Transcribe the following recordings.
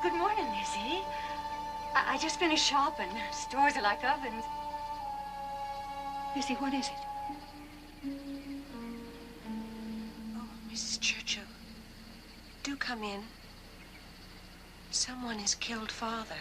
Good morning, Lizzie. I just finished shopping. Stores are like ovens. Lizzie, what is it? Oh, Mrs. Churchill, do come in. Someone has killed Father.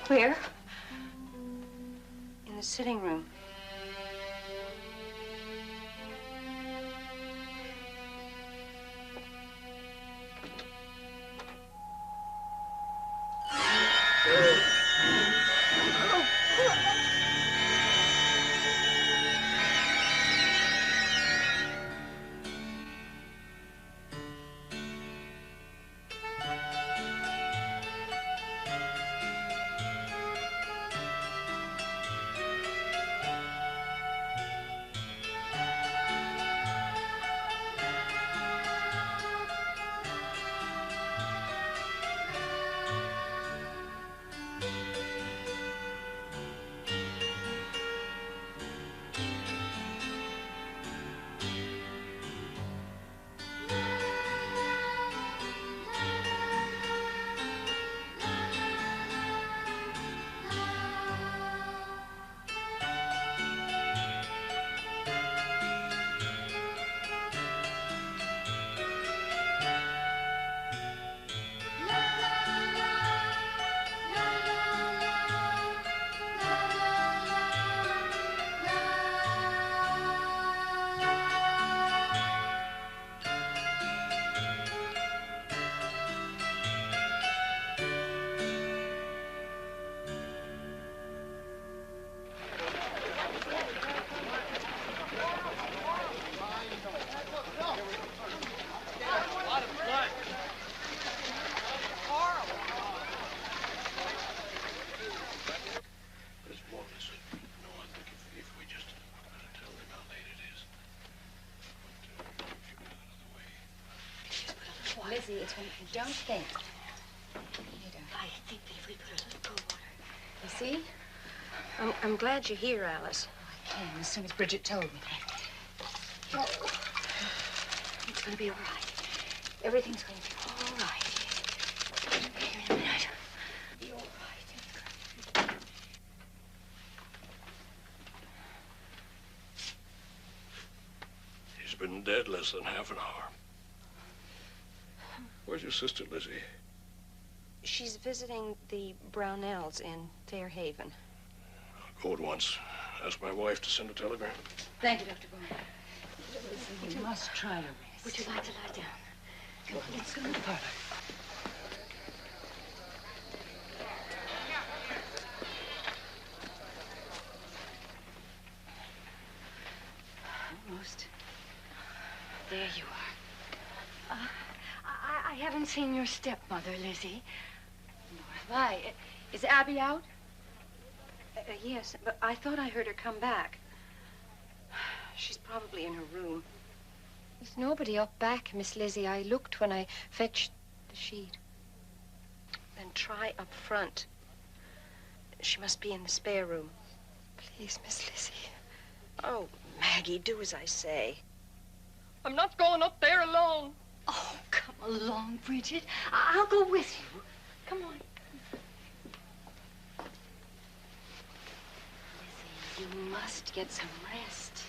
Where? In the sitting room. Lizzie, it's when you don't think. I think that if we put a little cold water. You see? I'm glad you're here, Alice. I came as soon as Bridget told me. Oh. It's going to be all right. Everything's going to be all right. Here in a minute. Be all right. He's been dead less than half an hour. Where's your sister, Lizzie? She's visiting the Brownells in Fairhaven. I'll go at once. Ask my wife to send a telegram. Thank you, Dr. Borden. Lizzie, you must try to rest. Would you like to lie down? Come on, let's go in the parlor. Almost. There you are. I haven't seen your stepmother, Lizzie. Nor have I. Is Abby out? Yes, but I thought I heard her come back. She's probably in her room. There's nobody up back, Miss Lizzie. I looked when I fetched the sheet. Then try up front. She must be in the spare room. Please, Miss Lizzie. Oh, Maggie, do as I say. I'm not going up there alone. Oh, come along, Bridget. I'll go with you. Come on. Lizzie, you must get some rest.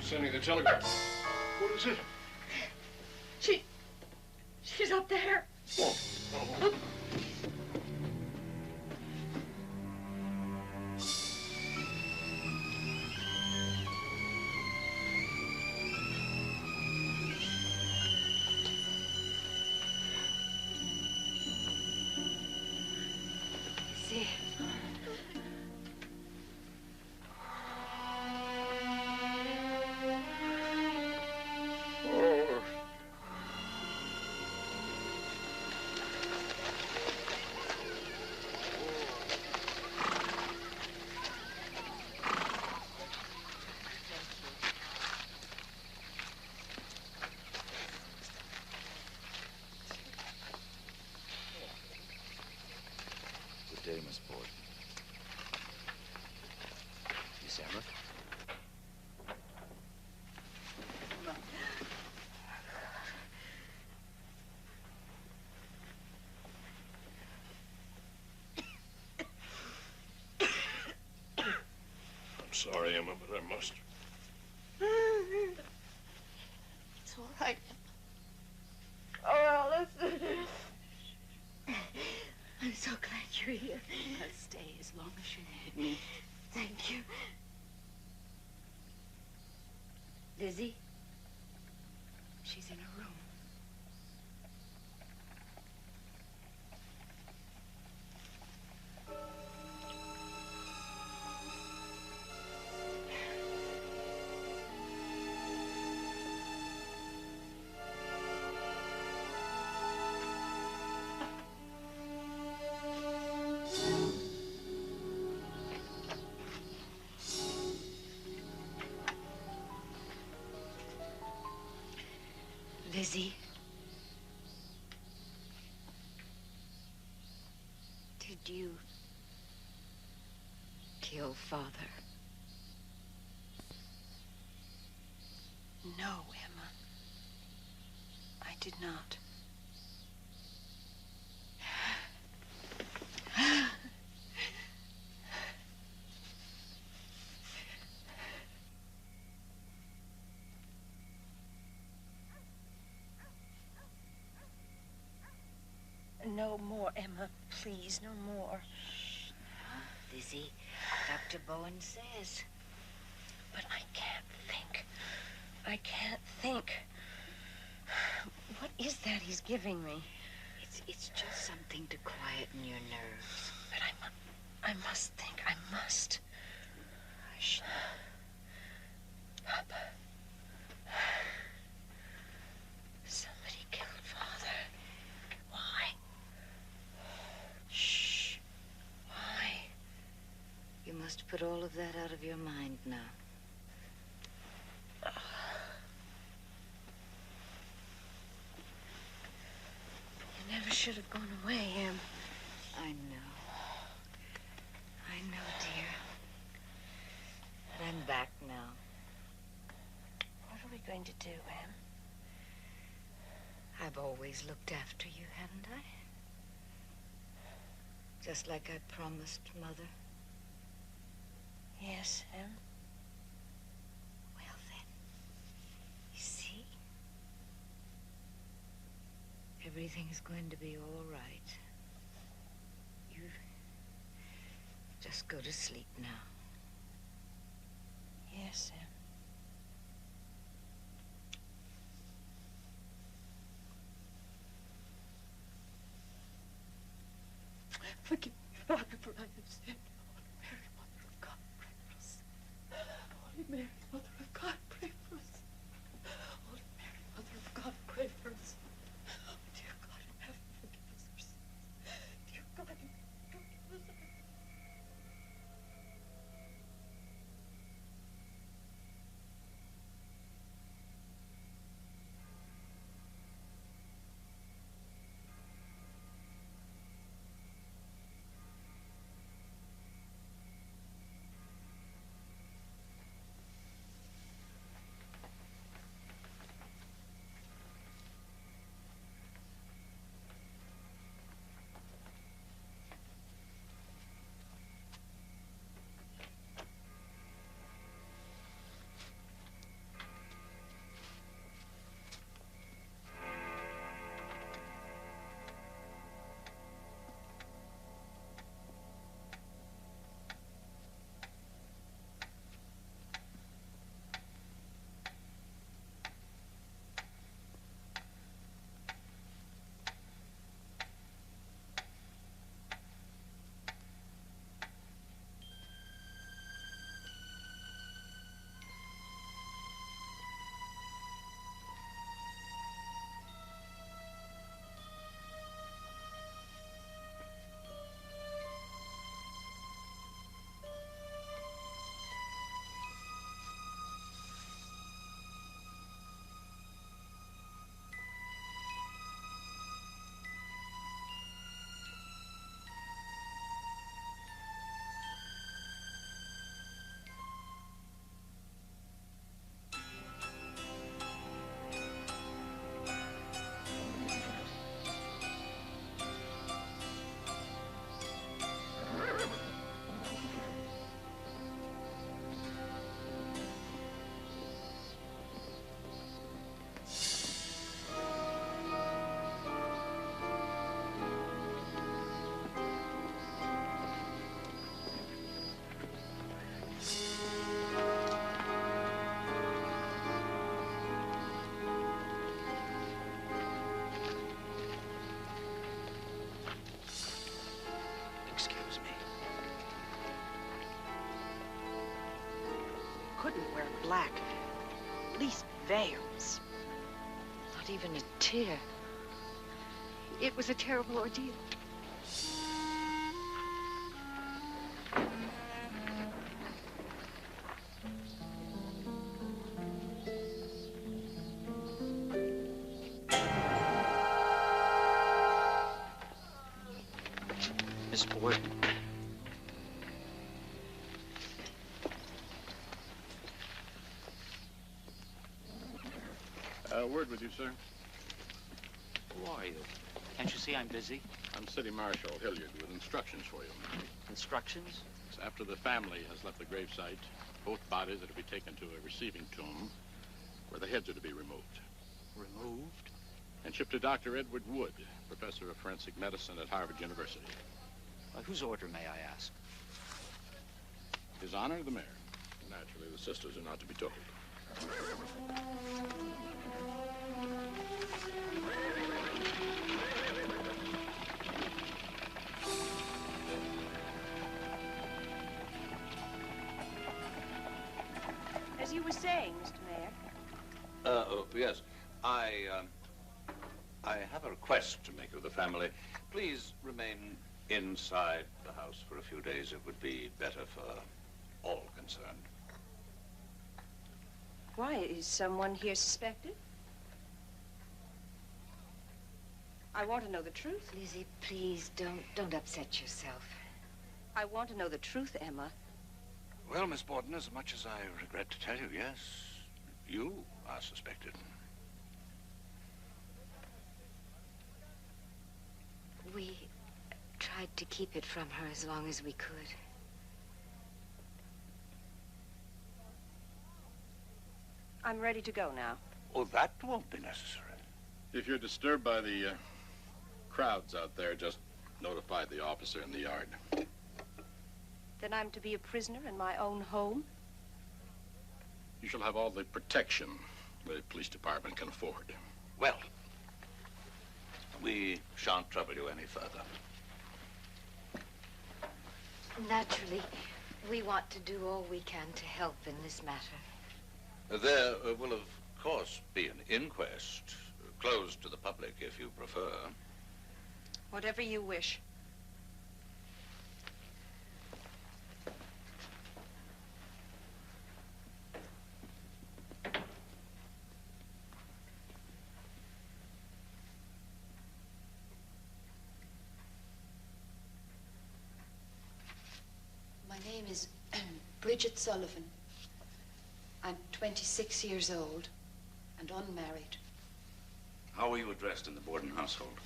Sending the telegram. What is it? She's up there. Oh. Oh. sorry, Emma, but I must. It's all right, Emma. Oh, Alice. I'm so glad you're here. I'll stay as long as you need me. Thank you. Lizzie? She's in her room. Lizzie? Did you kill Father? No, Emma. I did not. No more, Emma. Please, no more. Lizzie, Dr. Bowen says. But I can't think. I can't think. What is that he's giving me? It's just something to quieten your nerves. But I must think. I must. Hush. Papa. Somebody killed Father. Why? Shh. Why? You must put all of that out of your mind now. You never should have gone away, Em. I know. I know, dear. But I'm back now. What are we going to do, Em? I've always looked after you, haven't I? Just like I promised Mother. Yes, Em. Well, then, you see? Everything's going to be all right. You just go to sleep now. Yes, Em. Forgive me, Father, for I have sinned. Holy Mary, Mother of God, pray for us. Holy Mary, Mother of God, pray for us. Holy Mary, Mother of God, pray for us. Oh, dear God in heaven, forgive us our sins. Dear God in heaven, forgive us our sins. black. At least veils. Not even a tear. It was a terrible ordeal. Miss Borden. A word with you, sir. Who are you? Can't you see I'm busy? I'm City Marshal Hilliard with instructions for you. Instructions? After the family has left the gravesite, both bodies are to be taken to a receiving tomb where the heads are to be removed. Removed? And shipped to Dr. Edward Wood, professor of forensic medicine at Harvard University. Whose order, may I ask? His Honor, the Mayor. Naturally, the sisters are not to be told. As you were saying, Mr. Mayor. Yes. I have a request to make of the family. Please remain inside the house for a few days. It would be better for all concerned. Why, is someone here suspected? I want to know the truth. Lizzie, please, don't upset yourself. I want to know the truth, Emma. Well, Miss Borden, as much as I regret to tell you, yes, you are suspected. We tried to keep it from her as long as we could. I'm ready to go now. Oh, that won't be necessary. If you're disturbed by the crowds out there, just notify the officer in the yard. Then I'm to be a prisoner in my own home? You shall have all the protection the police department can afford. Well, we shan't trouble you any further. Naturally, we want to do all we can to help in this matter. There will, of course, be an inquest, closed to the public if you prefer. Whatever you wish. My name is Bridget Sullivan. I'm 26 years old and unmarried. How were you addressed in the Borden household?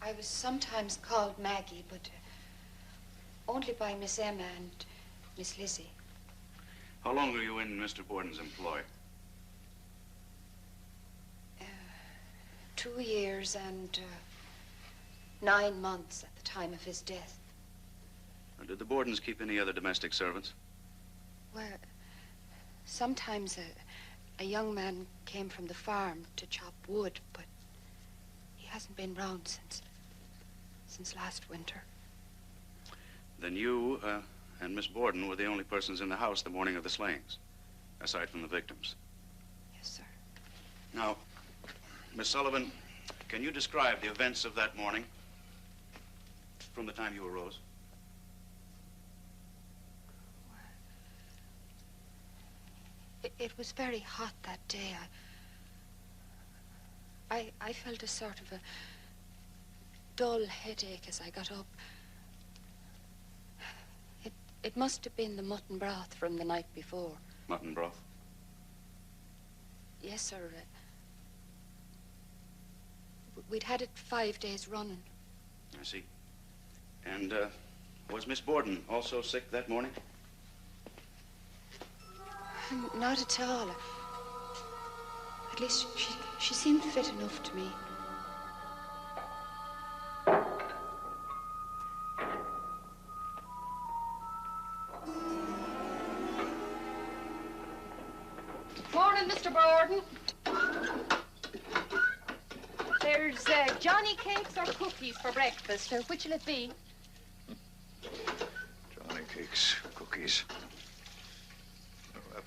I was sometimes called Maggie, but only by Miss Emma and Miss Lizzie. How long were you in Mr. Borden's employ? 2 years and 9 months at the time of his death. Did the Bordens keep any other domestic servants? Well, sometimes a young man came from the farm to chop wood, but he hasn't been round since last winter. Then you and Miss Borden were the only persons in the house the morning of the slayings, aside from the victims. Yes, sir. Now, Miss Sullivan, can you describe the events of that morning from the time you arose? It was very hot that day. I felt a sort of a dull headache as I got up. It must have been the mutton broth from the night before. Mutton broth? Yes, sir. We'd had it 5 days running. I see. And was Miss Borden also sick that morning? Not at all. At least she seemed fit enough to me. Morning, Mr. Borden. There's Johnny cakes or cookies for breakfast. Which'll it be? Johnny cakes, cookies.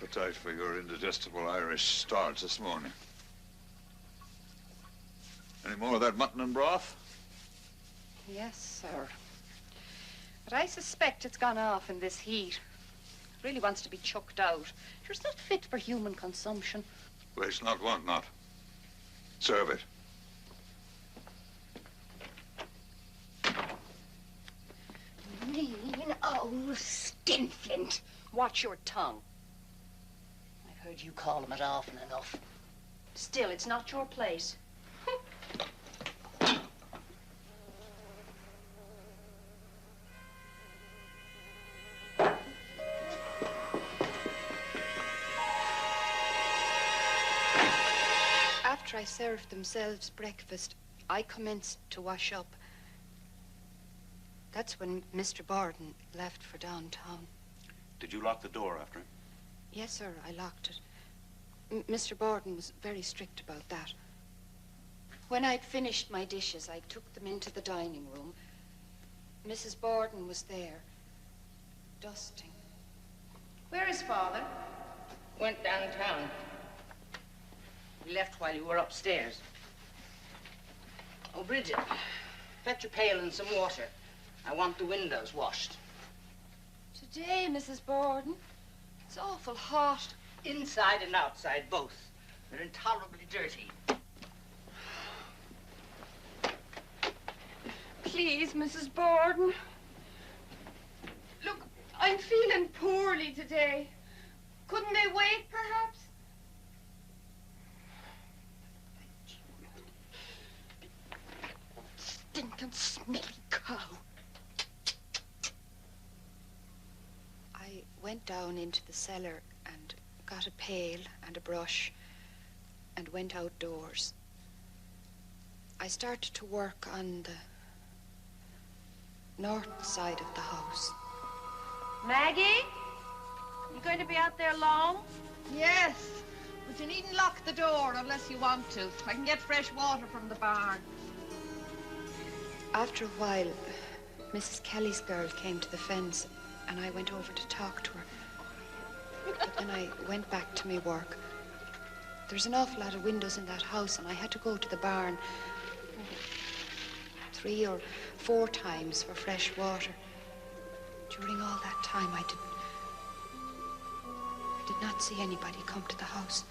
appetite for your indigestible Irish starch this morning. Any more of that mutton and broth? Yes, sir. But I suspect it's gone off in this heat. It really wants to be chucked out. Sure, it's not fit for human consumption. Waste not, want not. Serve it. Mean old skinflint. Watch your tongue. I've heard you call him it often enough. Still, it's not your place. After I served themselves breakfast, I commenced to wash up. That's when Mr. Borden left for downtown. Did you lock the door after him? Yes, sir, I locked it. Mr. Borden was very strict about that. When I'd finished my dishes, I took them into the dining room. Mrs. Borden was there, dusting. Where is Father? Went downtown. He left while you were upstairs. Oh, Bridget, fetch a pail and some water. I want the windows washed. Today, Mrs. Borden, it's awful hot. Inside and outside, both. They're intolerably dirty. Please, Mrs. Borden. Look, I'm feeling poorly today. Couldn't they wait, perhaps? Stinking, smelly cow. I went down into the cellar and got a pail and a brush and went outdoors. I started to work on the north side of the house. Maggie? You going to be out there long? Yes, but you needn't lock the door unless you want to. I can get fresh water from the barn. After a while, Mrs. Kelly's girl came to the fence, and I went over to talk to her. But then I went back to my work. There's an awful lot of windows in that house, and I had to go to the barn 3 or 4 times for fresh water. During all that time, I did not see anybody come to the house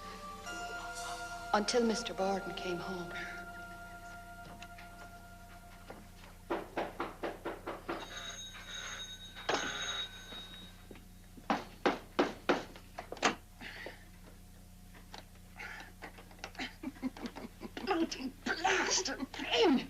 until Mr. Borden came home. Blast him!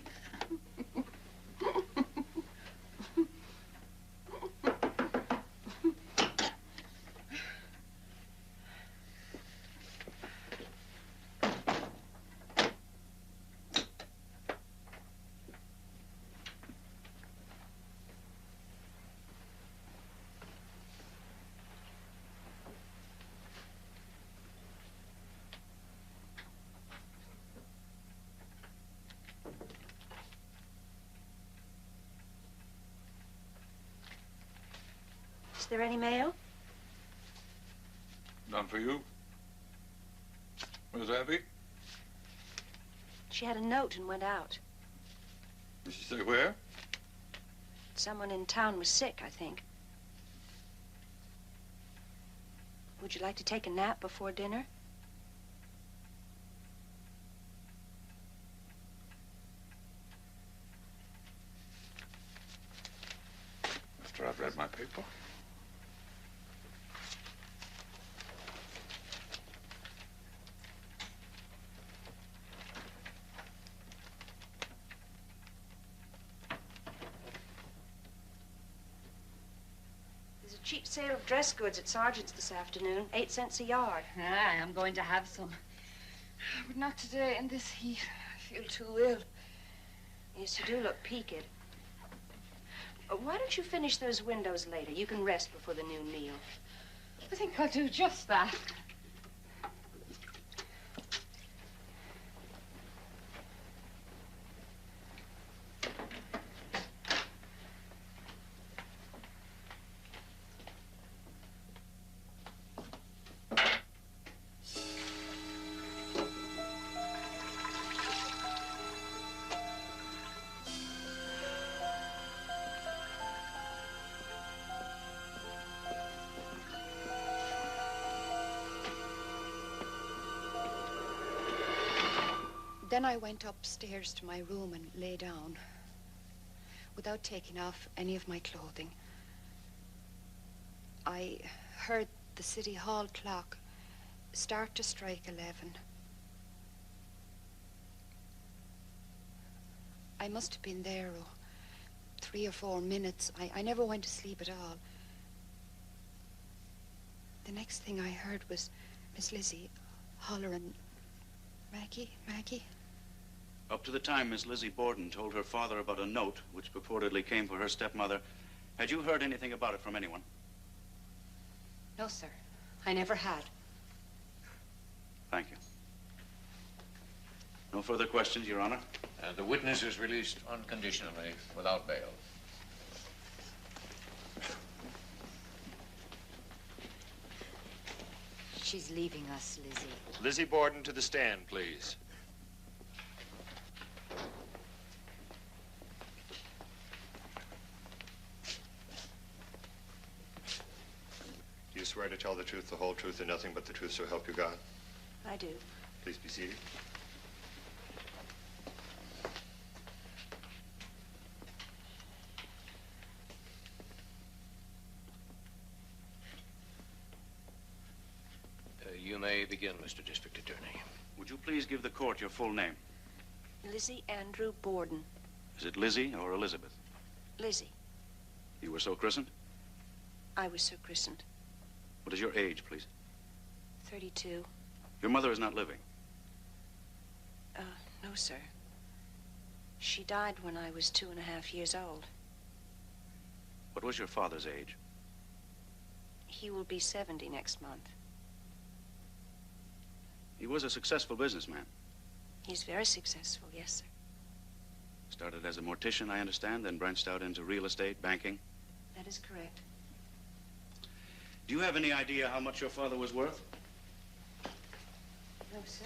Is there any mail? None for you? Where's Abby? She had a note and went out. Did she say where? Someone in town was sick, I think. Would you like to take a nap before dinner? After I've read my paper. There's a cheap sale of dress goods at Sargent's this afternoon, 8 cents a yard. Ah, I'm going to have some. But not today in this heat. I feel too ill. Yes, you do look peaked. Why don't you finish those windows later? You can rest before the noon meal. I think I'll do just that. Then I went upstairs to my room and lay down without taking off any of my clothing. I heard the City Hall clock start to strike 11. I must have been there 3 or 4 minutes. I never went to sleep at all. The next thing I heard was Miss Lizzie hollering, "Maggie, Maggie." Up to the time Miss Lizzie Borden told her father about a note which purportedly came for her stepmother, had you heard anything about it from anyone? No, sir. I never had. Thank you. No further questions, Your Honor. And the witness is released unconditionally without bail. She's leaving us, Lizzie. Lizzie Borden to the stand, please. Do you swear to tell the truth, the whole truth, and nothing but the truth, so help you God? I do. Please be seated. You may begin, Mr. District Attorney. Would you please give the court your full name? Lizzie Andrew Borden. Is it Lizzie or Elizabeth? Lizzie. You were so christened? I was so christened. What is your age, please? 32. Your mother is not living. No, sir. She died when I was 2.5 years old. What was your father's age? He will be 70 next month. He was a successful businessman. He's very successful, yes, sir. Started as a mortician, I understand, then branched out into real estate, banking. That is correct. Do you have any idea how much your father was worth? No, sir.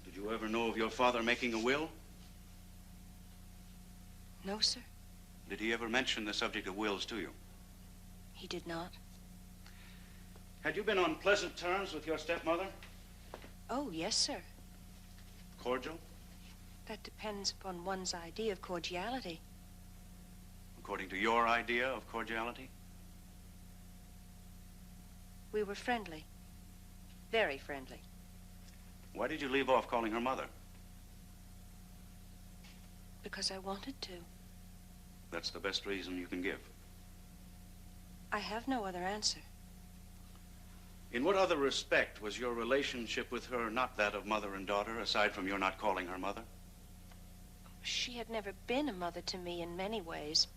Did you ever know of your father making a will? No, sir. Did he ever mention the subject of wills to you? He did not. Had you been on pleasant terms with your stepmother? Oh, yes, sir. Cordial? That depends upon one's idea of cordiality. According to your idea of cordiality? We were friendly. Very friendly. Why did you leave off calling her mother? Because I wanted to. That's the best reason you can give. I have no other answer. In what other respect was your relationship with her not that of mother and daughter, aside from your not calling her mother? She had never been a mother to me in many ways.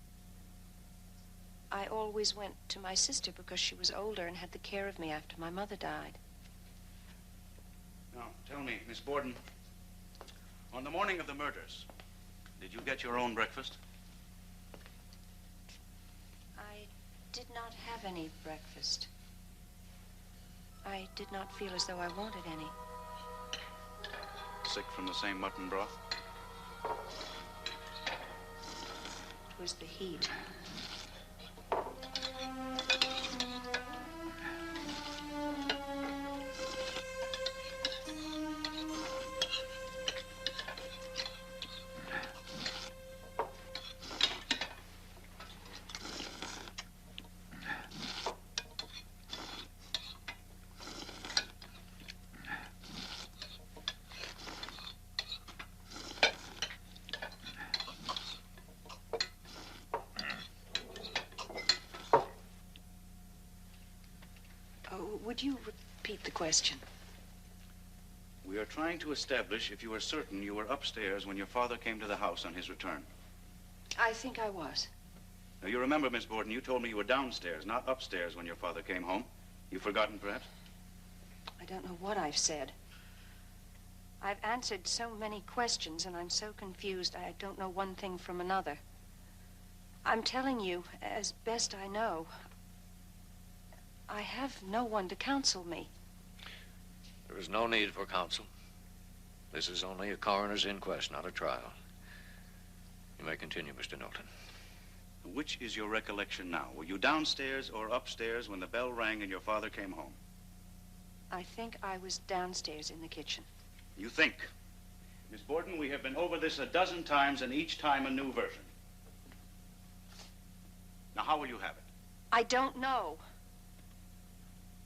I always went to my sister because she was older and had the care of me after my mother died. Now, tell me, Miss Borden, on the morning of the murders, did you get your own breakfast? I did not have any breakfast. I did not feel as though I wanted any. Sick from the same mutton broth? It was the heat. Would you repeat the question? We are trying to establish if you are certain you were upstairs when your father came to the house on his return. I think I was. Now, you remember, Miss Borden, you told me you were downstairs, not upstairs when your father came home. You've forgotten, perhaps? I don't know what I've said. I've answered so many questions, and I'm so confused I don't know one thing from another. I'm telling you, as best I know, I have no one to counsel me. There is no need for counsel. This is only a coroner's inquest, not a trial. You may continue, Mr. Knowlton. Which is your recollection now? Were you downstairs or upstairs when the bell rang and your father came home? I think I was downstairs in the kitchen. You think? Miss Borden, we have been over this a dozen times, and each time a new version. Now, how will you have it? I don't know.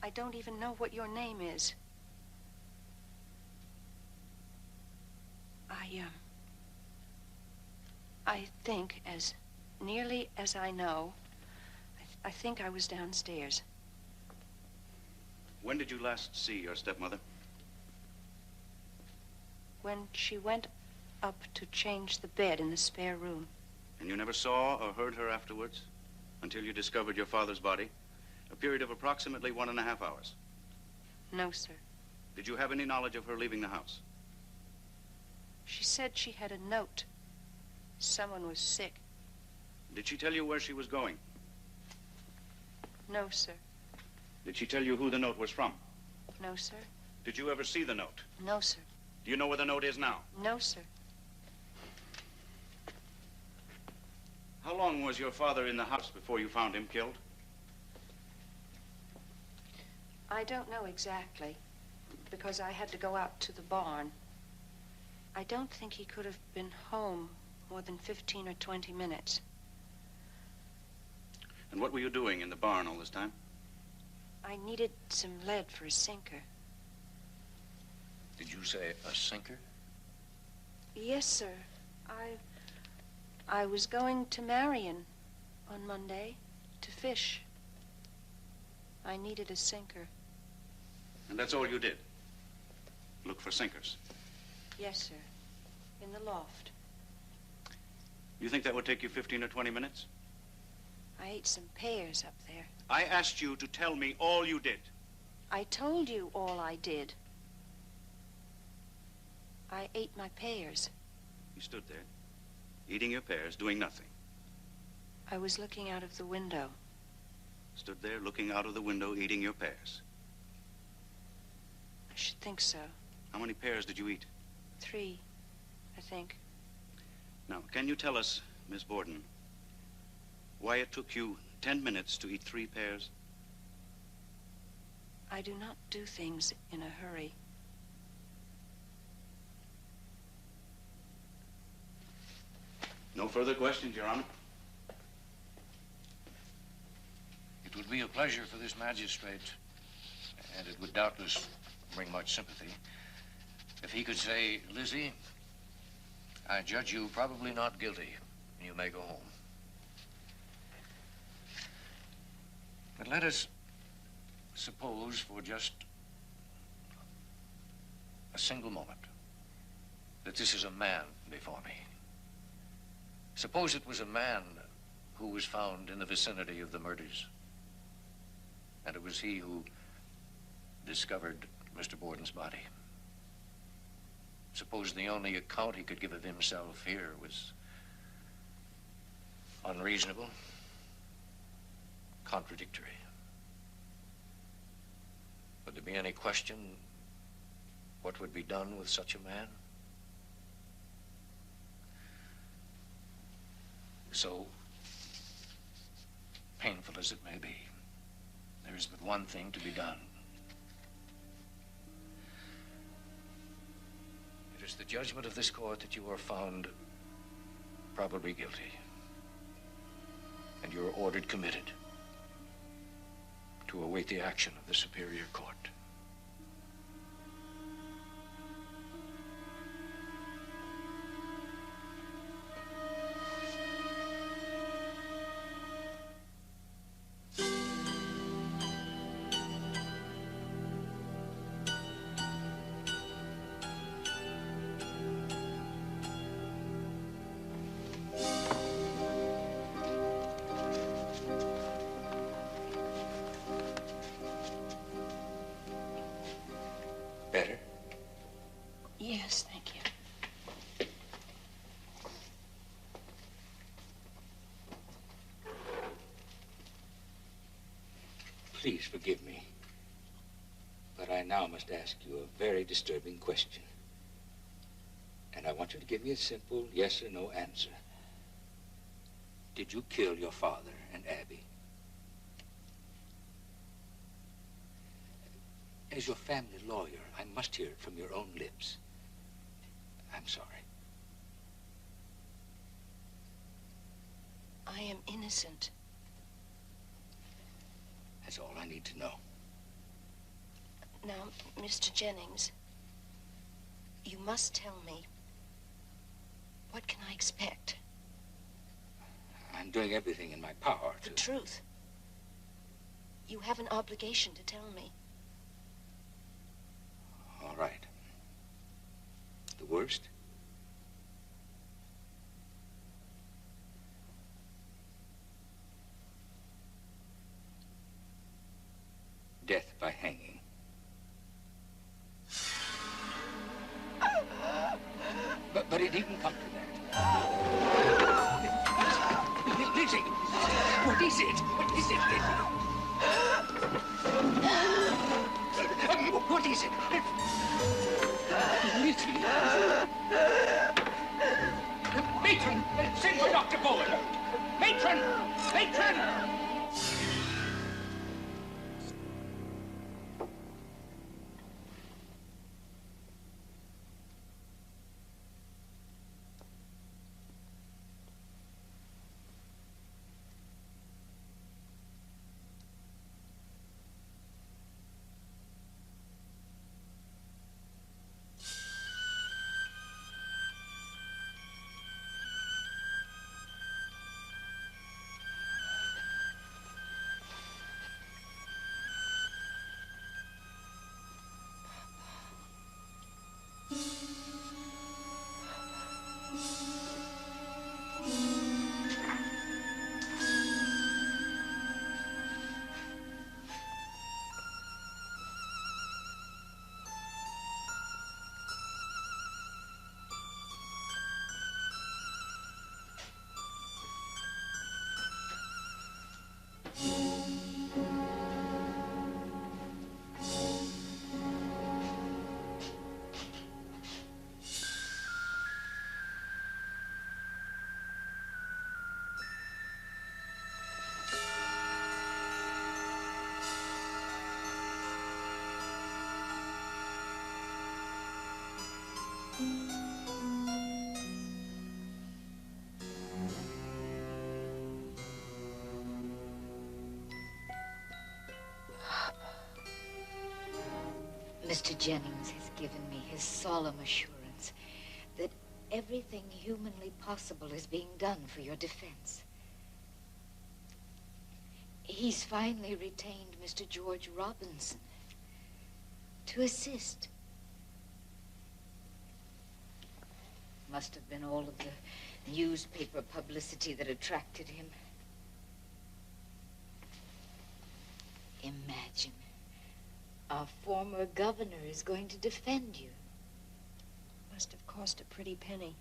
I don't even know what your name is. I think, as nearly as I know, I think I was downstairs. When did you last see your stepmother? When she went up to change the bed in the spare room. And you never saw or heard her afterwards? Until you discovered your father's body? A period of approximately 1.5 hours. No, sir. Did you have any knowledge of her leaving the house? She said she had a note. Someone was sick. Did she tell you where she was going? No, sir. Did she tell you who the note was from? No, sir. Did you ever see the note? No, sir. Do you know where the note is now? No, sir. How long was your father in the house before you found him killed? I don't know exactly, because I had to go out to the barn. I don't think he could have been home more than 15 or 20 minutes. And what were you doing in the barn all this time? I needed some lead for a sinker. Did you say a sinker? Yes, sir. I was going to Marion on Monday to fish. I needed a sinker. And that's all you did? Look for sinkers? Yes, sir. In the loft. You think that would take you 15 or 20 minutes? I ate some pears up there. I asked you to tell me all you did. I told you all I did. I ate my pears. You stood there, eating your pears, doing nothing. I was looking out of the window. Stood there, looking out of the window, eating your pears. I should think so. How many pears did you eat? 3, I think. Now, can you tell us, Miss Borden, why it took you 10 minutes to eat 3 pears? I do not do things in a hurry. No further questions, Your Honor. It would be a pleasure for this magistrate, and it would doubtless bring much sympathy, if he could say, Lizzie, I judge you probably not guilty. You may go home. But let us suppose for just a single moment that this is a man before me. Suppose it was a man who was found in the vicinity of the murders, and it was he who discovered Mr. Borden's body. Suppose the only account he could give of himself here was unreasonable, contradictory. Would there be any question what would be done with such a man? So painful as it may be, there is but one thing to be done. It is the judgment of this court that you are found probably guilty, and you are ordered committed to await the action of the Superior Court. Better? Yes, thank you. Please forgive me, but I now must ask you a very disturbing question. And I want you to give me a simple yes or no answer. Did you kill your father and Abby? As your family lawyer, I must hear it from your own lips. I'm sorry. I am innocent. That's all I need to know. Now, Mr. Jennings, you must tell me, what can I expect? I'm doing everything in my power to... The truth. You have an obligation to tell me. All right. The worst? Death by hanging. But it didn't come to that. Lizzie! What is it? What is it, Lizzie? What is it? Lizzie! Matron! Send for Dr. Bowen! Matron! Matron! Mr. Jennings has given me his solemn assurance that everything humanly possible is being done for your defense. He's finally retained Mr. George Robinson to assist. Must have been all of the newspaper publicity that attracted him. Imagine. Our former governor is going to defend you. Must have cost a pretty penny.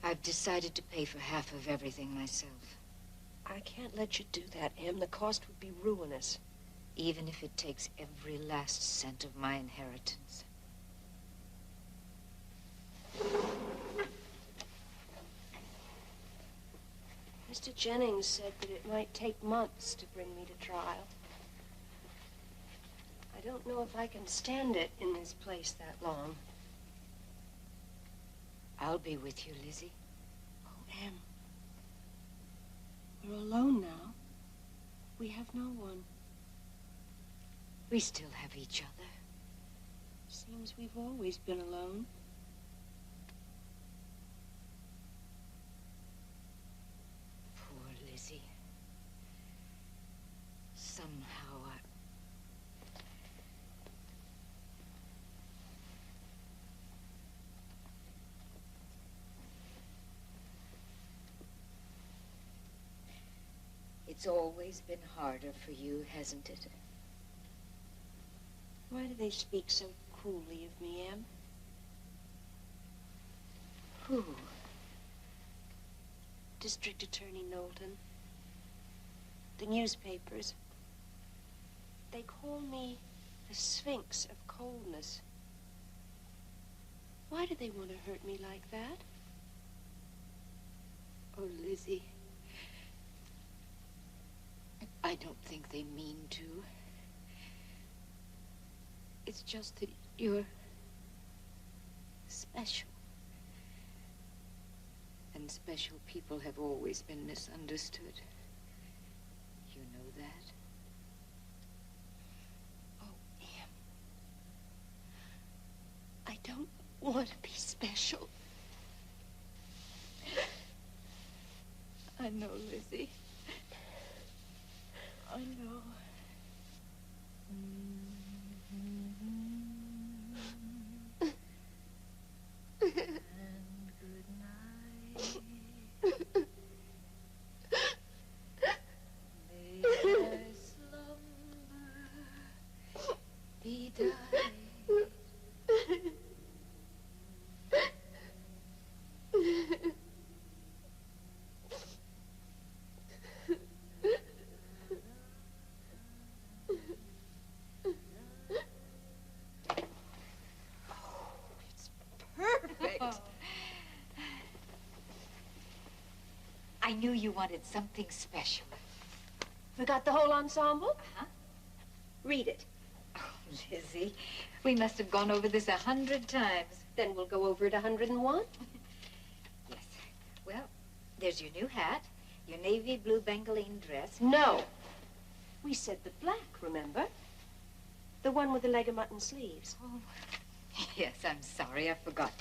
I've decided to pay for half of everything myself. I can't let you do that, Em. The cost would be ruinous. Even if it takes every last cent of my inheritance. Mr. Jennings said that it might take months to bring me to trial. I don't know if I can stand it in this place that long. I'll be with you, Lizzie. Oh, Em. We're alone now. We have no one. We still have each other. Seems we've always been alone. Poor Lizzie. Somehow It's always been harder for you, hasn't it? Why do they speak so cruelly of me, Em? Who? District Attorney Knowlton. The newspapers. They call me the Sphinx of Coldness. Why do they want to hurt me like that? Oh, Lizzie. I don't think they mean to. It's just that you're special. And special people have always been misunderstood. You know that? Oh, Em. I don't want to be special. I know, Lizzie. I know. And good night. May thy slumber be died. Perfect. I knew you wanted something special. We got the whole ensemble? Uh-huh. Read it. Oh, Lizzie, we must have gone over this 100 times. Then we'll go over it 101. Yes. Well, there's your new hat, your navy blue Bengaline dress. No. We said the black, remember? The one with the leg of mutton sleeves. Oh, yes, I'm sorry, I forgot.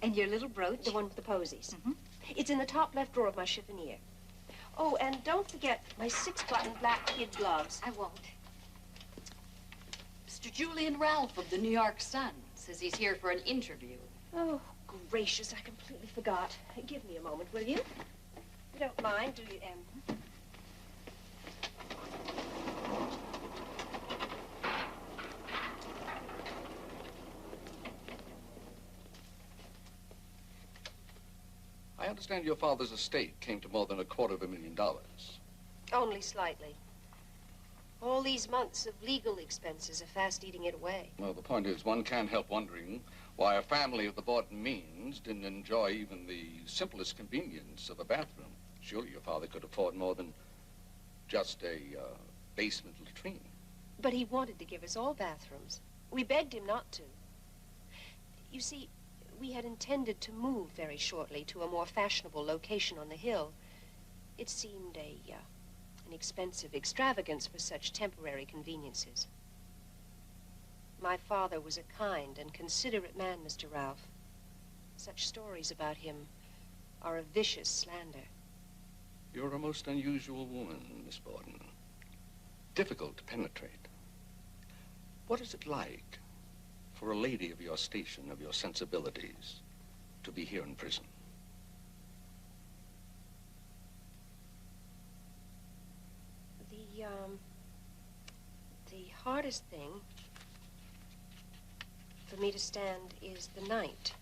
And your little brooch? The one with the posies. Mm-hmm. It's in the top left drawer of my chiffonier. Oh, and don't forget my 6-button black kid gloves. I won't. Mr. Julian Ralph of the New York Sun says he's here for an interview. Oh, gracious, I completely forgot. Give me a moment, will you? You don't mind, do you, Em? I understand your father's estate came to more than $250,000. Only slightly. All these months of legal expenses are fast eating it away. Well, the point is, one can't help wondering why a family of the Borden means didn't enjoy even the simplest convenience of a bathroom. Surely your father could afford more than just a basement latrine. But he wanted to give us all bathrooms. We begged him not to. You see, we had intended to move very shortly to a more fashionable location on the hill. It seemed an expensive extravagance for such temporary conveniences. My father was a kind and considerate man, Mr. Ralph. Such stories about him are a vicious slander. You're a most unusual woman, Miss Borden. Difficult to penetrate. What is it like for a lady of your station, of your sensibilities, to be here in prison? The hardest thing for me to stand is the night,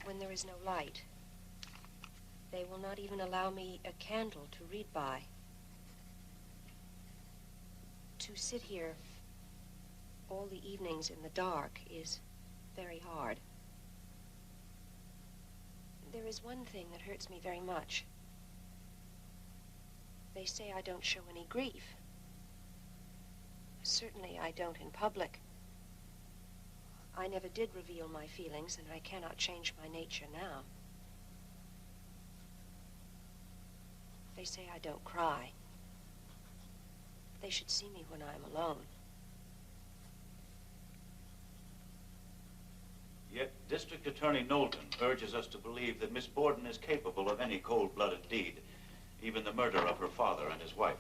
when there is no light. They will not even allow me a candle to read by. To sit here all the evenings in the dark is very hard. There is one thing that hurts me very much. They say I don't show any grief. Certainly I don't in public. I never did reveal my feelings, and I cannot change my nature now. They say I don't cry. They should see me when I'm alone. Yet District Attorney Knowlton urges us to believe that Miss Borden is capable of any cold-blooded deed, even the murder of her father and his wife.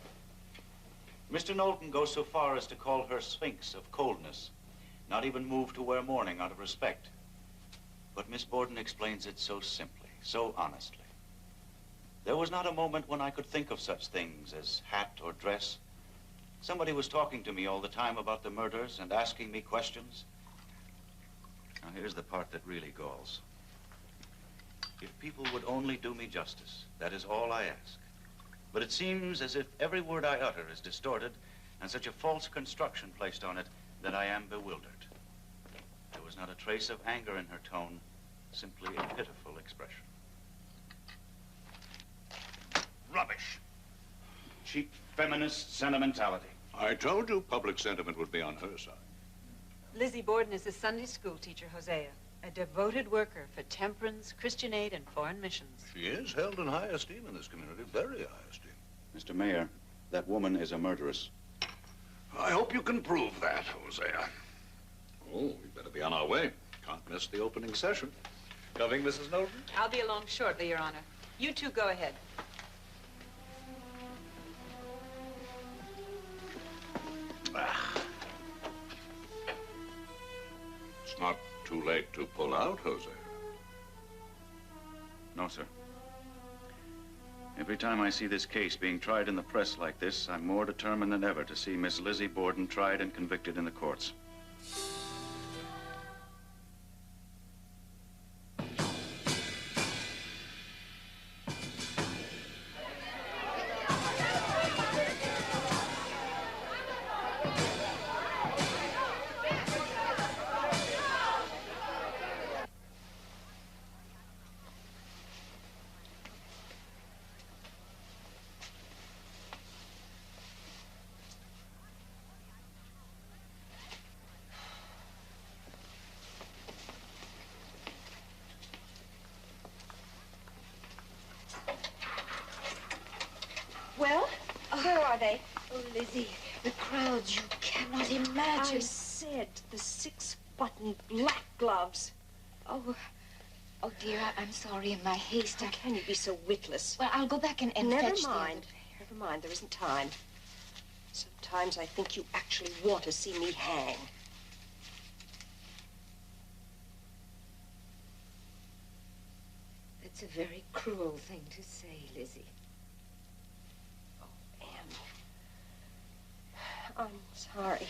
Mr. Knowlton goes so far as to call her Sphinx of coldness, not even moved to wear mourning out of respect. But Miss Borden explains it so simply, so honestly. There was not a moment when I could think of such things as hat or dress. Somebody was talking to me all the time about the murders and asking me questions. Now, here's the part that really galls. If people would only do me justice, that is all I ask. But it seems as if every word I utter is distorted and such a false construction placed on it that I am bewildered. There was not a trace of anger in her tone, simply a pitiful expression. Rubbish. Cheap feminist sentimentality. I told you public sentiment would be on her side. Lizzie Borden is the Sunday school teacher, Hosea. A devoted worker for temperance, Christian aid, and foreign missions. She is held in high esteem in this community, very high esteem. Mr. Mayor, that woman is a murderess. I hope you can prove that, Hosea. Oh, we better be on our way. Can't miss the opening session. Coming, Mrs. Knowlton? I'll be along shortly, Your Honor. You two go ahead. It's not too late to pull out, Hosea. No, sir. Every time I see this case being tried in the press like this, I'm more determined than ever to see Miss Lizzie Borden tried and convicted in the courts. Well, where are they? Oh, Lizzie, the crowds, you cannot imagine. I said the 6-button black gloves. Oh, dear, I'm sorry in my haste. How can you be so witless? Well, I'll go back and Never fetch mind. Never mind, there isn't time. Sometimes I think you actually want to see me hang. That's a very cruel thing to say, Lizzie. I'm sorry.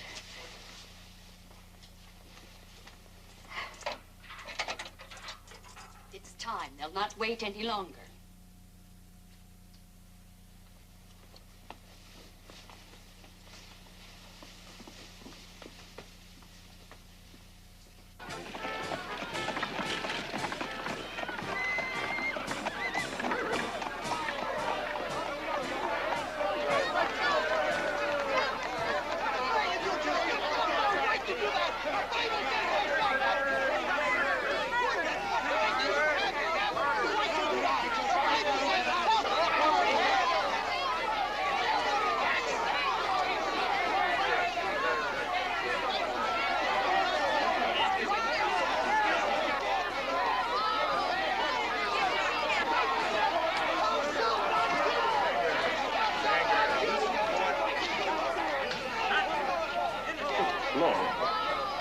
It's time. They'll not wait any longer.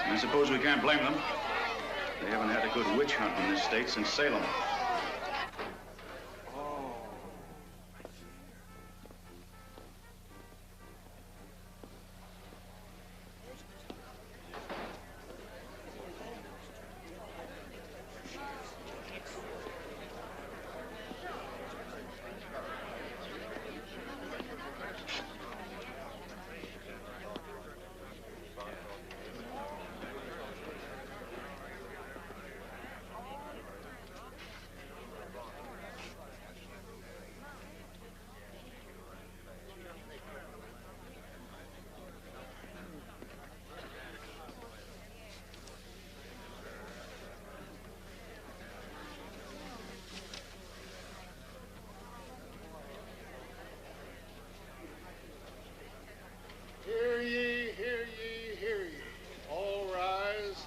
I suppose we can't blame them. They haven't had a good witch hunt in this state since Salem. Hear ye, hear ye, hear ye. All rise.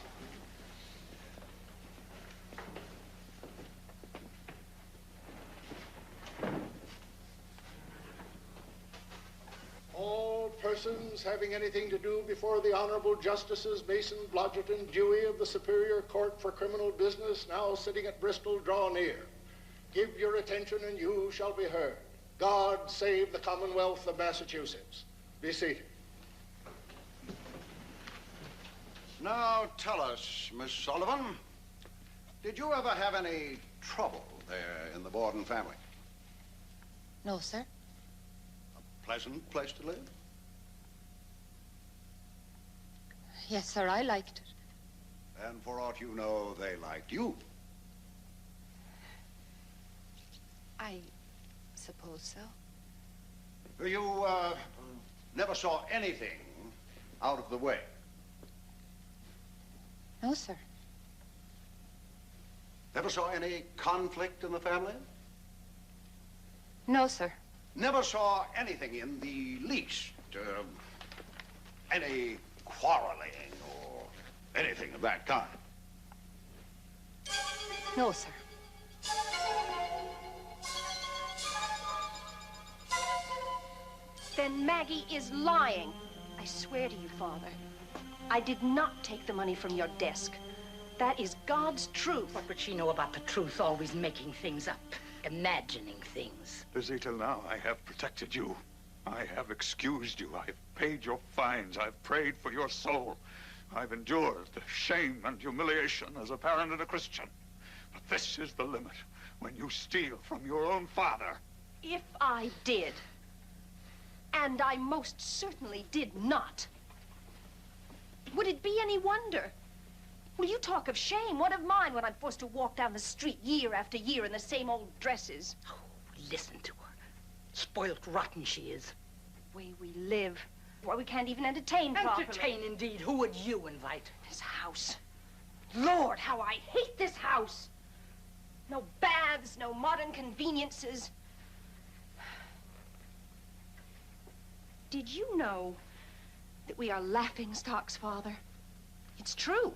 All persons having anything to do before the Honorable Justices Mason, Blodgett, and Dewey of the Superior Court for Criminal Business, now sitting at Bristol, draw near. Give your attention and you shall be heard. God save the Commonwealth of Massachusetts. Be seated. Now tell us, Miss Sullivan, did you ever have any trouble there in the Borden family? No, sir. A pleasant place to live? Yes, sir, I liked it. And for aught you know, they liked you. I suppose so. You never saw anything out of the way? No, sir. Ever saw any conflict in the family? No, sir. Never saw anything in the least, any quarreling or anything of that kind? No, sir. Then Maggie is lying. I swear to you, Father, I did not take the money from your desk. That is God's truth. What would she know about the truth? Always making things up, imagining things. Lizzie, till now, I have protected you. I have excused you. I've paid your fines. I've prayed for your soul. I've endured the shame and humiliation as a parent and a Christian. But this is the limit, when you steal from your own father. If I did, and I most certainly did not, would it be any wonder? Well, you talk of shame. What of mine when I'm forced to walk down the street year after year in the same old dresses? Oh, listen to her. Spoiled rotten she is. The way we live. Why, we can't even entertain properly. Entertain, indeed. Who would you invite? This house. Lord, how I hate this house. No baths, no modern conveniences. Did you know that we are laughingstocks, Father? It's true.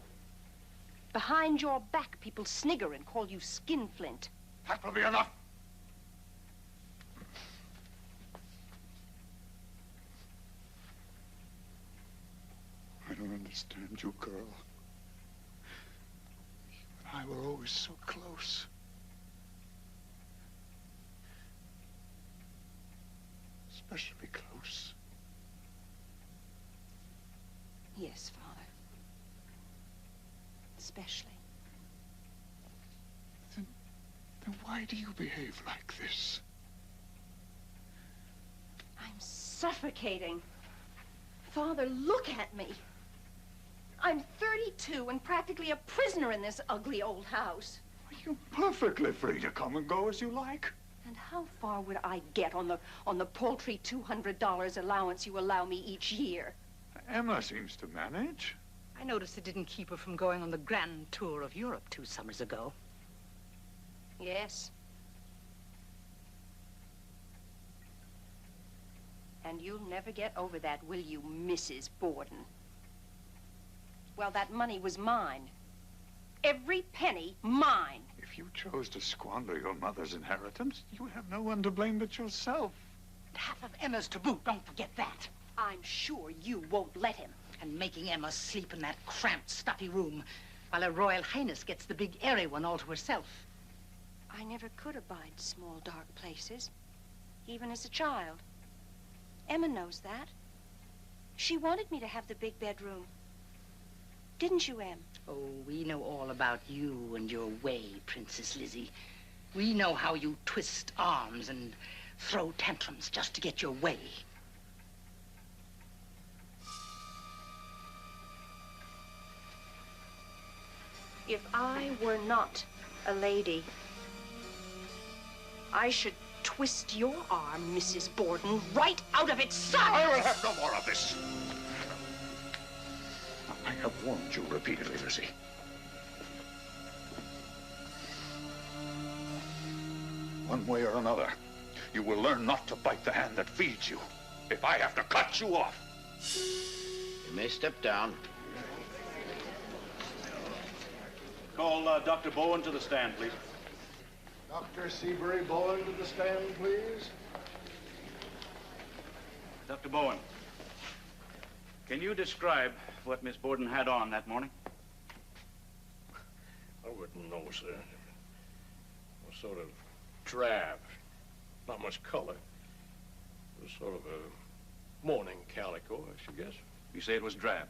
Behind your back, people snigger and call you skinflint. That will be enough. I don't understand you, girl. You and I were always so close. Especially close. Yes, Father. Especially. Then why do you behave like this? I'm suffocating. Father, look at me. I'm 32 and practically a prisoner in this ugly old house. You're perfectly free to come and go as you like. And how far would I get on the paltry $200 allowance you allow me each year? Emma seems to manage. I noticed it didn't keep her from going on the grand tour of Europe 2 summers ago. Yes. And you'll never get over that, will you, Mrs. Borden? Well, that money was mine. Every penny mine. If you chose to squander your mother's inheritance, you have no one to blame but yourself. Half of Emma's to boot, don't forget that. I'm sure you won't let him. And making Emma sleep in that cramped, stuffy room while Her Royal Highness gets the big, airy one all to herself. I never could abide small, dark places, even as a child. Emma knows that. She wanted me to have the big bedroom. Didn't you, Em? Oh, we know all about you and your way, Princess Lizzie. We know how you twist arms and throw tantrums just to get your way. If I were not a lady, I should twist your arm, Mrs. Borden, right out of its socket. I will have no more of this. I have warned you repeatedly, Lizzie. One way or another, you will learn not to bite the hand that feeds you. If I have to cut you off. You may step down. Call Dr. Bowen to the stand, please. Dr. Seabury Bowen to the stand, please. Dr. Bowen, can you describe what Miss Borden had on that morning? I wouldn't know, sir. It was sort of drab, not much color. It was sort of a morning calico, I should guess. You say it was drab?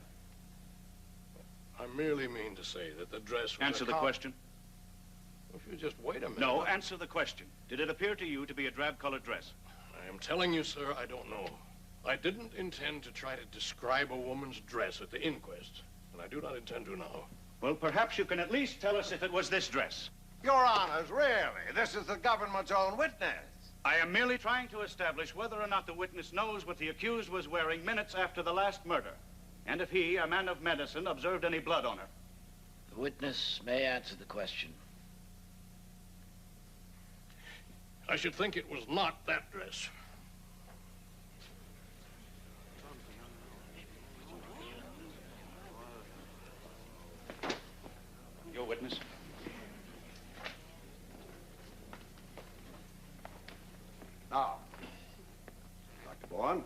I merely mean to say that the dress was Answer the question. If you just wait a minute. No, answer the question. Did it appear to you to be a drab-colored dress? I am telling you, sir, I don't know. I didn't intend to try to describe a woman's dress at the inquest, and I do not intend to now. Well, perhaps you can at least tell us if it was this dress. Your Honors, really, this is the government's own witness. I am merely trying to establish whether or not the witness knows what the accused was wearing minutes after the last murder, and if he, a man of medicine, observed any blood on her. The witness may answer the question. I should think it was not that dress. Your witness. Now, Dr. Borden,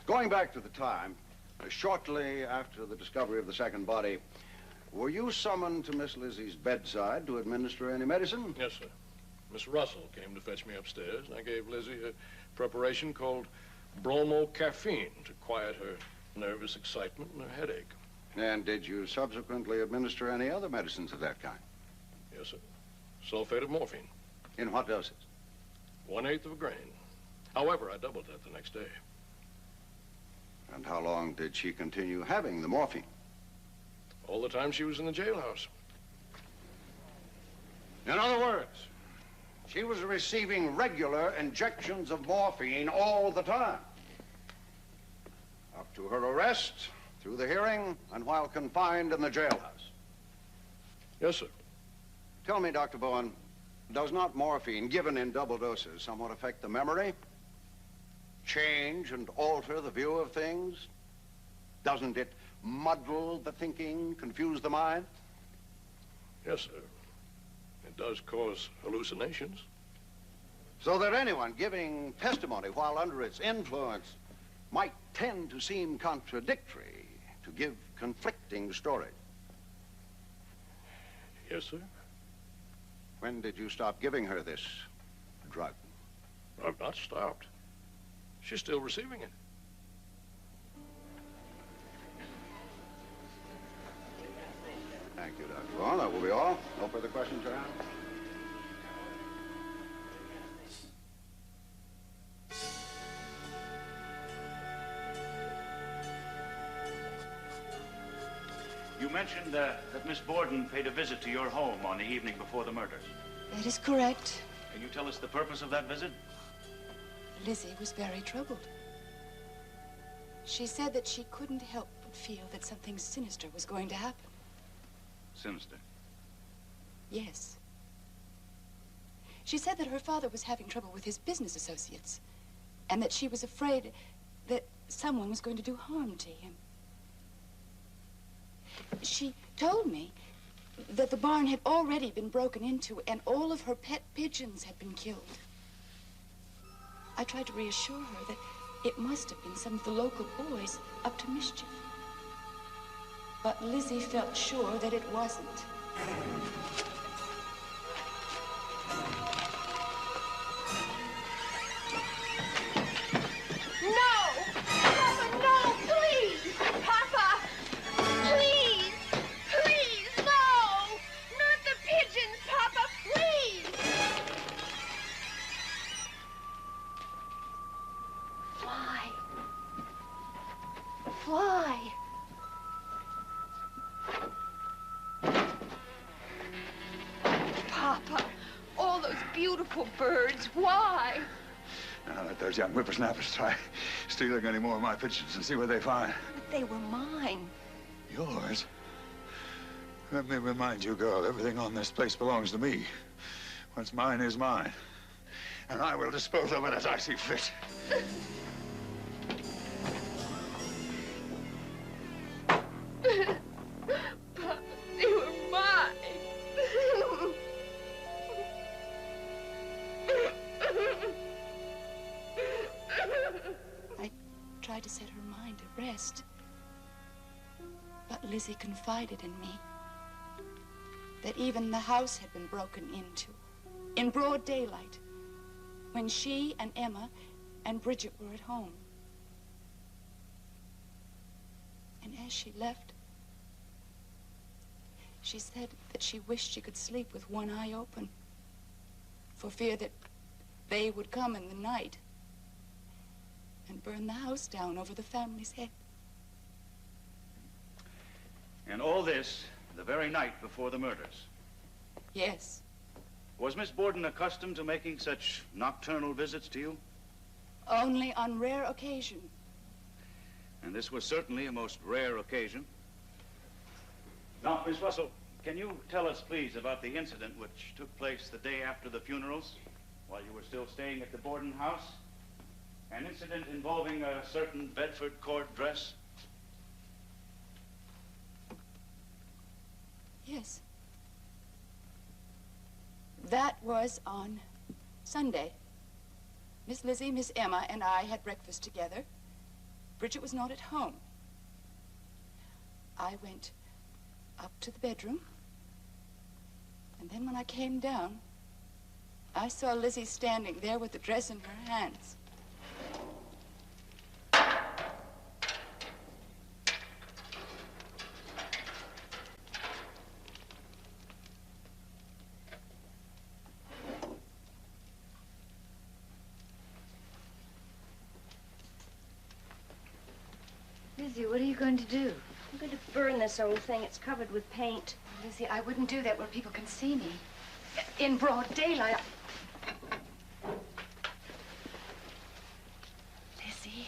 going back to the time, shortly after the discovery of the second body, were you summoned to Miss Lizzie's bedside to administer any medicine? Yes, sir. Miss Russell came to fetch me upstairs, and I gave Lizzie a preparation called bromocaffeine to quiet her nervous excitement and her headache. And did you subsequently administer any other medicines of that kind? Yes, sir. Sulfate of morphine. In what doses? 1/8 of a grain. However, I doubled that the next day. And how long did she continue having the morphine? All the time she was in the jailhouse. In other words, she was receiving regular injections of morphine all the time. Up to her arrest, through the hearing, and while confined in the jailhouse. Yes, sir. Tell me, Dr. Bowen, does not morphine given in double doses somewhat affect the memory? Change and alter the view of things? Doesn't it muddle the thinking, confuse the mind? Yes, sir. It does cause hallucinations. So that anyone giving testimony while under its influence might tend to seem contradictory, to give conflicting stories. Yes, sir. When did you stop giving her this drug? I've not stopped. She's still receiving it. Thank you, Dr. Bowen. That will be all. No further questions, Your Honor? You mentioned that Miss Borden paid a visit to your home on the evening before the murders. That is correct. Can you tell us the purpose of that visit? Lizzie was very troubled. She said that she couldn't help but feel that something sinister was going to happen. Sinister. Yes. She said that her father was having trouble with his business associates, and that she was afraid that someone was going to do harm to him. She told me that the barn had already been broken into and all of her pet pigeons had been killed. I tried to reassure her that it must have been some of the local boys up to mischief. But Lizzie felt sure that it wasn't. No! Papa, no, please! Papa! Please! Please, no! Not the pigeons, Papa, please! Fly. Fly. Papa, all those beautiful birds, why? Now let those young whippersnappers try stealing any more of my pigeons and see what they find. But they were mine. Yours? Let me remind you, girl, everything on this place belongs to me. What's mine is mine. And I will dispose of it as I see fit. Papa, they were mine. I tried to set her mind at rest. But Lizzie confided in me that even the house had been broken into in broad daylight when she and Emma and Bridget were at home. And as she left, she said that she wished she could sleep with one eye open for fear that they would come in the night and burn the house down over the family's head. And all this the very night before the murders. Yes. Was Miss Borden accustomed to making such nocturnal visits to you? Only on rare occasion. And this was certainly a most rare occasion. Now, Miss Russell, Can you tell us, please, about the incident which took place the day after the funerals, while you were still staying at the Borden house? An incident involving a certain Bedford court dress? Yes. That was on Sunday. Miss Lizzie, Miss Emma, and I had breakfast together. Bridget was not at home. I went up to the bedroom, and then when I came down, I saw Lizzie standing there with the dress in her hands. Lizzie, what are you going to do? I'm going to burn this old thing. It's covered with paint. Lizzie, I wouldn't do that where people can see me. In broad daylight. Lizzie,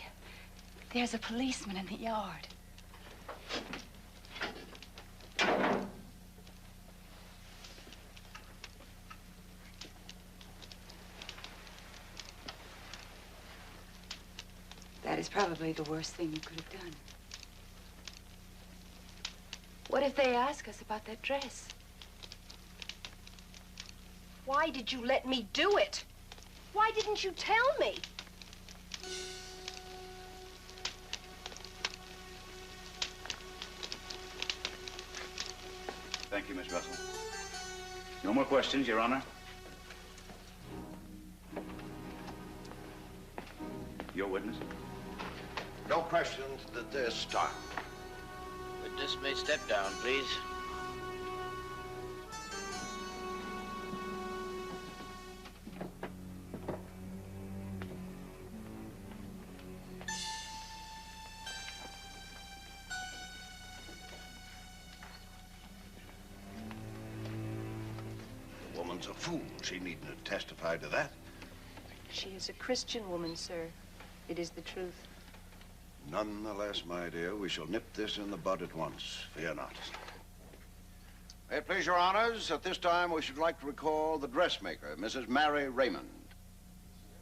there's a policeman in the yard. That is probably the worst thing you could have done. What if they ask us about that dress? Why did you let me do it? Why didn't you tell me? Thank you, Miss Russell. No more questions, Your Honor. Your witness? No questions at this time. Witness may step down, please. The woman's a fool. She needn't have testified to that. She is a Christian woman, sir. It is the truth. Nonetheless, my dear, we shall nip this in the bud at once. Fear not. May it please your honors, at this time we should like to recall the dressmaker, Mrs. Mary Raymond.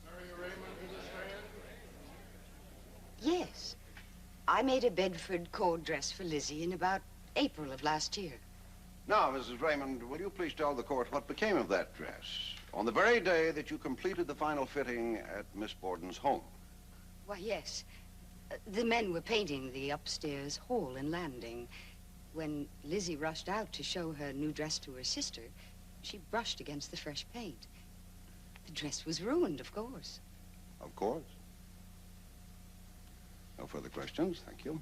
Mary Raymond to the stand. Yes. I made a Bedford cord dress for Lizzie in about April of last year. Now, Mrs. Raymond, will you please tell the court what became of that dress on the very day that you completed the final fitting at Miss Borden's home? Why, yes. The men were painting the upstairs hall and landing. When Lizzie rushed out to show her new dress to her sister, she brushed against the fresh paint. The dress was ruined, of course. Of course. No further questions, thank you.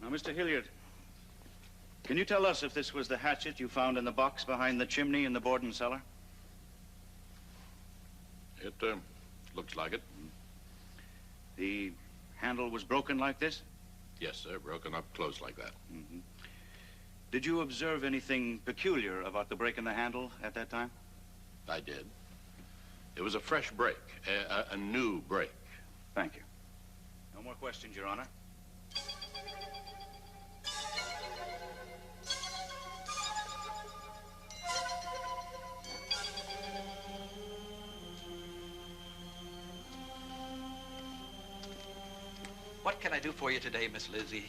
Now, Mr. Hilliard, can you tell us if this was the hatchet you found in the box behind the chimney in the Borden cellar? It looks like it. The handle was broken like this? Yes, sir. Broken up close like that. Mm-hmm. Did you observe anything peculiar about the break in the handle at that time? I did. It was a fresh break, a new break. Thank you. No more questions, Your Honor. What can I do for you today, Miss Lizzie?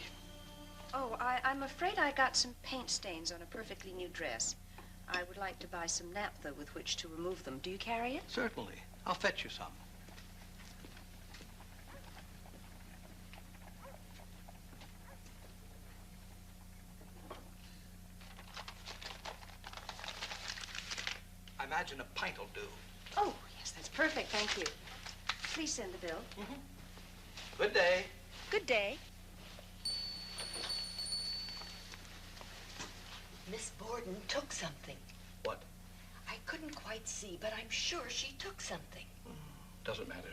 Oh, I'm afraid I got some paint stains on a perfectly new dress. I would like to buy some naphtha with which to remove them. Do you carry it? Certainly. I'll fetch you some. I imagine a pint will do. Oh, yes, that's perfect. Thank you. Please send the bill. Mm-hmm. Good day. Good day. Miss Borden took something. What? I couldn't quite see, but I'm sure she took something. Doesn't matter.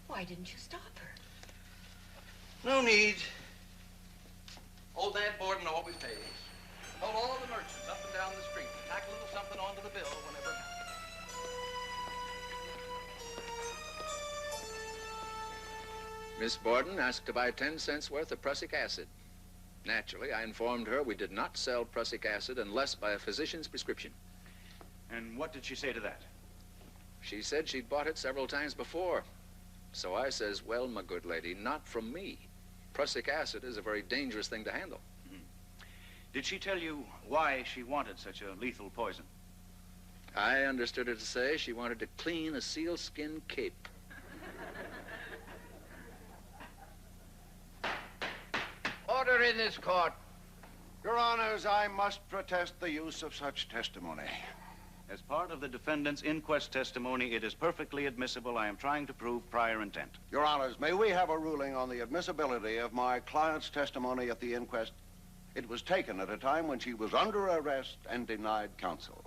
Why didn't you stop her? No need. Old man Borden always pays. Told all the merchants up and down the street to tack a little something onto the bill whenever it happened. Miss Borden asked to buy 10 cents worth of prussic acid. Naturally, I informed her we did not sell prussic acid unless by a physician's prescription. And what did she say to that? She said she'd bought it several times before. So I says, well, my good lady, not from me. Prussic acid is a very dangerous thing to handle. Did she tell you why she wanted such a lethal poison? I understood her to say she wanted to clean a sealskin cape. Order in this court. Your Honors, I must protest the use of such testimony. As part of the defendant's inquest testimony, it is perfectly admissible. I am trying to prove prior intent. Your Honors, may we have a ruling on the admissibility of my client's testimony at the inquest? It was taken at a time when she was under arrest and denied counsel.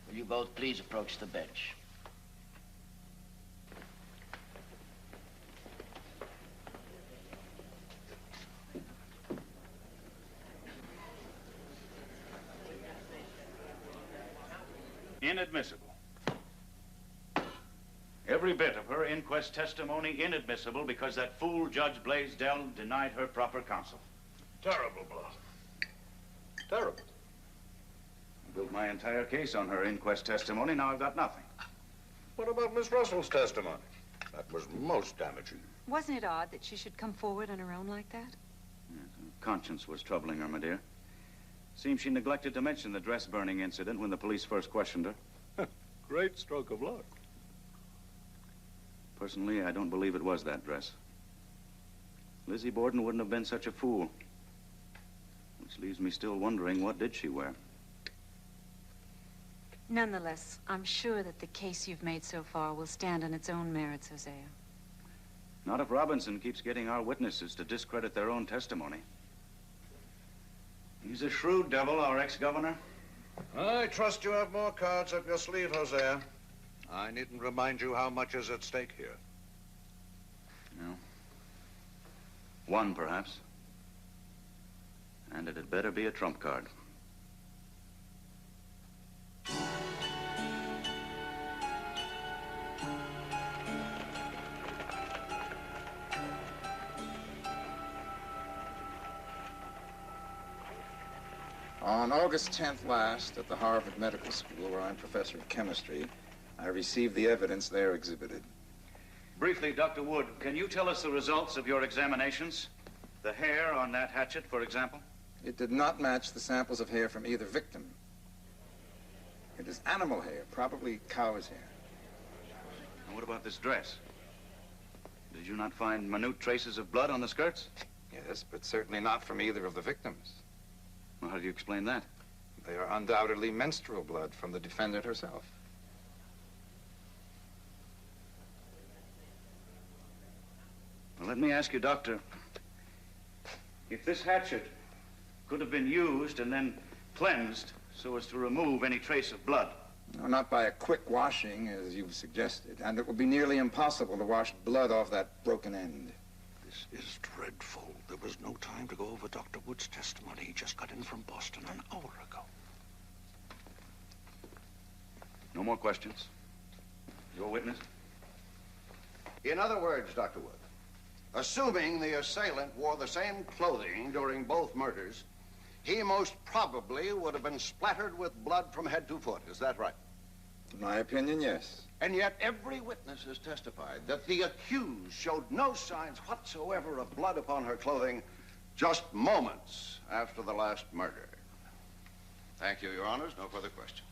Will you both please approach the bench? Inadmissible. Every bit of her inquest testimony inadmissible because that fool Judge Blaisdell denied her proper counsel. Terrible blow. Terrible. I built my entire case on her inquest testimony. Now I've got nothing. What about Miss Russell's testimony? That was most damaging. Wasn't it odd that she should come forward on her own like that? Yes, her conscience was troubling her, my dear. Seems she neglected to mention the dress burning incident when the police first questioned her. Great stroke of luck. Personally, I don't believe it was that dress. Lizzie Borden wouldn't have been such a fool. Which leaves me still wondering, what did she wear? Nonetheless, I'm sure that the case you've made so far will stand on its own merits, Hosea. Not if Robinson keeps getting our witnesses to discredit their own testimony. He's a shrewd devil, our ex-governor. I trust you have more cards up your sleeve, Hosea. I needn't remind you how much is at stake here. No. One, perhaps. And it had better be a trump card. On August 10th last, at the Harvard Medical School, where I'm professor of chemistry, I received the evidence there exhibited. Briefly, Dr. Wood, can you tell us the results of your examinations? The hair on that hatchet, for example? It did not match the samples of hair from either victim. It is animal hair, probably cow's hair. And what about this dress? Did you not find minute traces of blood on the skirts? Yes, but certainly not from either of the victims. Well, how do you explain that? They are undoubtedly menstrual blood from the defendant herself. Well, let me ask you, Doctor, if this hatchet could have been used and then cleansed so as to remove any trace of blood. No, not by a quick washing, as you've suggested. And it would be nearly impossible to wash blood off that broken end. This is dreadful. There was no time to go over Dr. Wood's testimony. He just got in from Boston an hour ago. No more questions. Your witness? In other words, Dr. Wood, assuming the assailant wore the same clothing during both murders, he most probably would have been splattered with blood from head to foot. Is that right? In my opinion, yes. And yet every witness has testified that the accused showed no signs whatsoever of blood upon her clothing just moments after the last murder. Thank you, Your Honors. No further questions.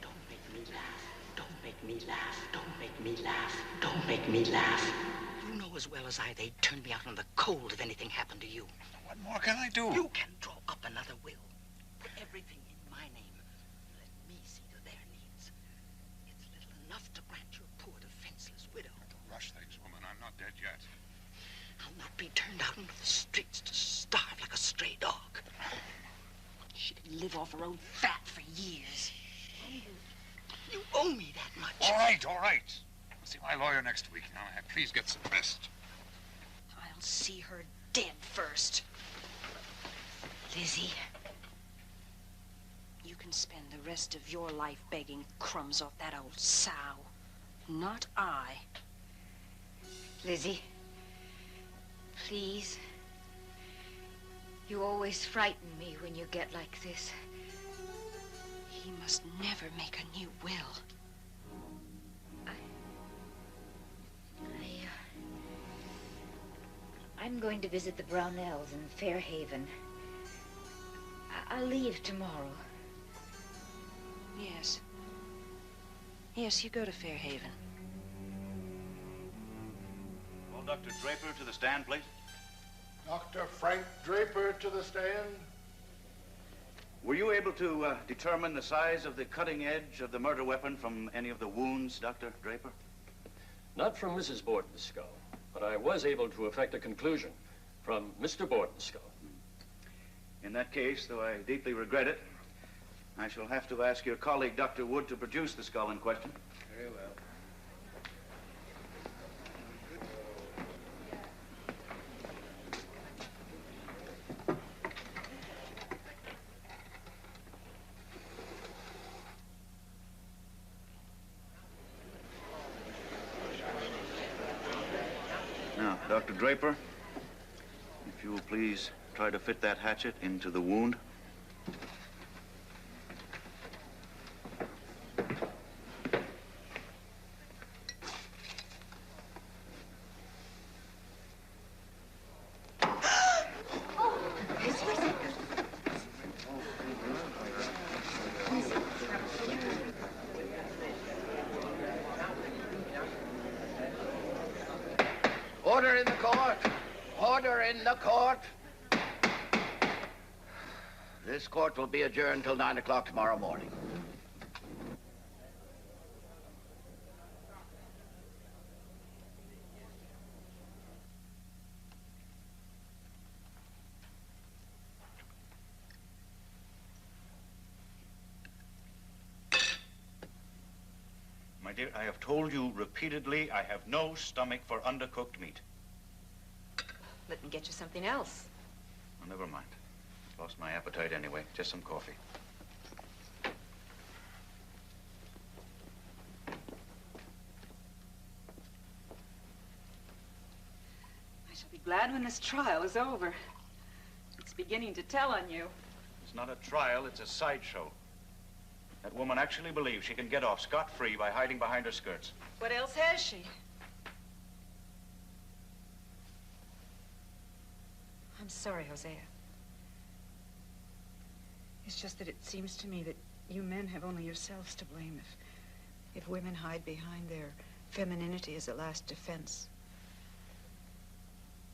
Don't make me laugh. Don't make me laugh. Don't make me laugh. Don't make me laugh. You know as well as I they'd turn me out on the cold if anything happened to you. What more can I do? You can draw up another will. Put everything in my name. Let me see to their needs. It's little enough to grant your poor defenseless widow. Don't rush things, woman. I'm not dead yet. I'll not be turned out into the streets to starve like a stray dog. She could live off her own fat for years. You owe me that much. All right, all right. I'll see my lawyer next week. Now, please get some rest. I'll see her dead first. Lizzie, you can can spend the rest of your life begging crumbs off that old sow. Not I. Lizzie, please. You always frighten me when you get like this. He must never make a new will. I'm going to visit the Brownells in Fairhaven. I'll leave tomorrow. Yes. Yes, you go to Fairhaven. Well, Dr. Draper, to the stand, please. Dr. Frank Draper to the stand. Were you able to determine the size of the cutting edge of the murder weapon from any of the wounds, Dr. Draper? Not from Mrs. Borden's skull, but I was able to effect a conclusion from Mr. Borden's skull. In that case, though I deeply regret it, I shall have to ask your colleague, Dr. Wood, to produce the skull in question. Very well. Now, Dr. Draper, if you will please try to fit that hatchet into the wound. Order in the court. Order in the court. This court will be adjourned till 9 o'clock tomorrow morning. My dear, I have told you repeatedly I have no stomach for undercooked meat. Let me get you something else. Oh, never mind. Lost my appetite anyway. Just some coffee. I shall be glad when this trial is over. It's beginning to tell on you. It's not a trial, it's a sideshow. That woman actually believes she can get off scot-free by hiding behind her skirts. What else has she? I'm sorry, Hosea. It's just that it seems to me that you men have only yourselves to blame if women hide behind their femininity as a last defense.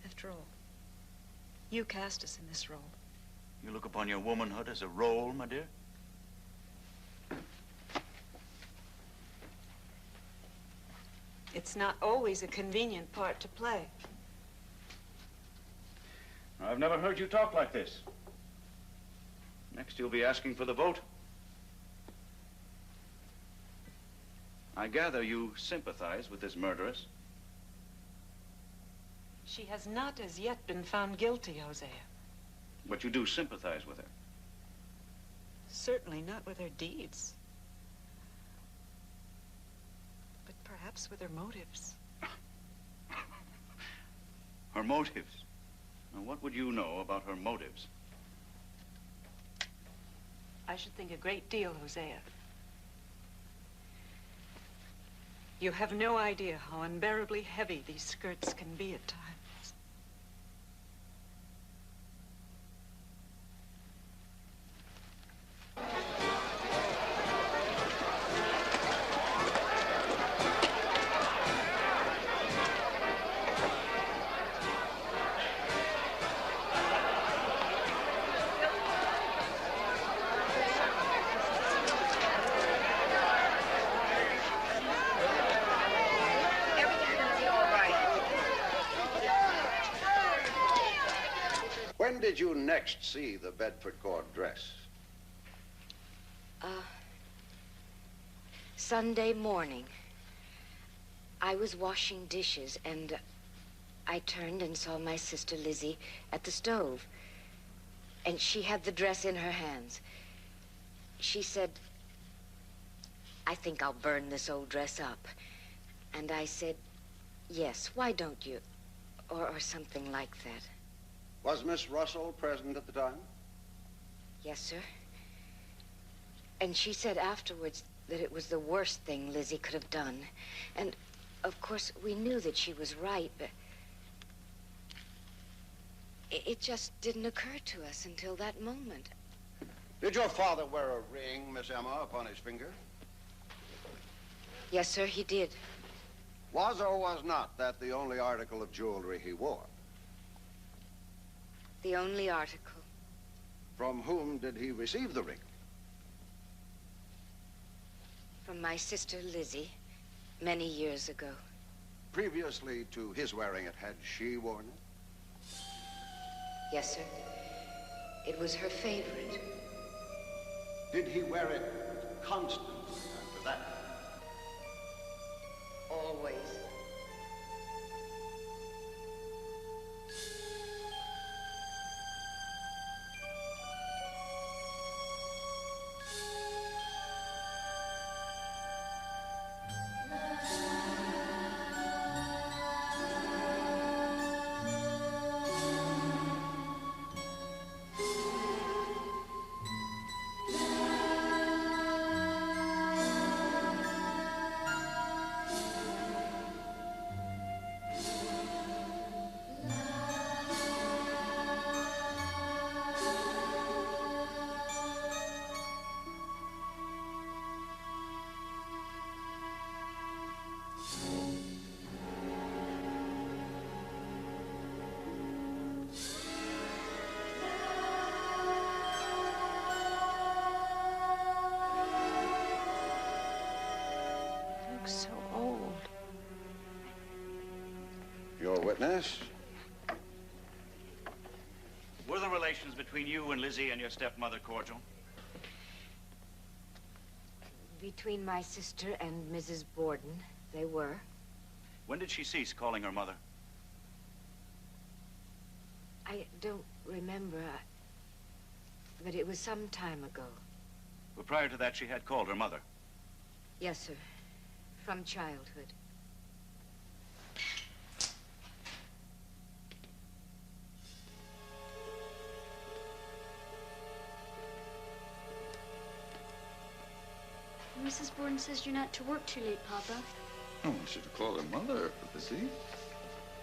After all, you cast us in this role. You look upon your womanhood as a role, my dear? It's not always a convenient part to play. I've never heard you talk like this. Next, you'll be asking for the vote. I gather you sympathize with this murderess. She has not as yet been found guilty, Hosea. But you do sympathize with her. Certainly not with her deeds. But perhaps with her motives. Her motives? Now, what would you know about her motives? I should think a great deal, Hosea. You have no idea how unbearably heavy these skirts can be at times. When did you next see the Bedford Court dress? Sunday morning. I was washing dishes, and I turned and saw my sister Lizzie at the stove. And she had the dress in her hands. She said, I think I'll burn this old dress up. And I said, yes, why don't you? Or something like that. Was Miss Russell present at the time? Yes, sir. And she said afterwards that it was the worst thing Lizzie could have done. And, of course, we knew that she was right, but it just didn't occur to us until that moment. Did your father wear a ring, Miss Emma, upon his finger? Yes, sir, he did. Was or was not that the only article of jewelry he wore? The only article. From whom did he receive the ring? From my sister Lizzie, many years ago. Previously to his wearing it, had she worn it? Yes, sir. It was her favorite. Did he wear it constantly after that? Always. So old. Your witness? Were the relations between you and Lizzie and your stepmother cordial? Between my sister and Mrs. Borden, they were. When did she cease calling her mother? I don't remember, but it was some time ago. Well, prior to that, she had called her mother. Yes, sir. From childhood. Mrs. Borden says you're not to work too late, Papa. Oh, I should have called her mother, Lizzie.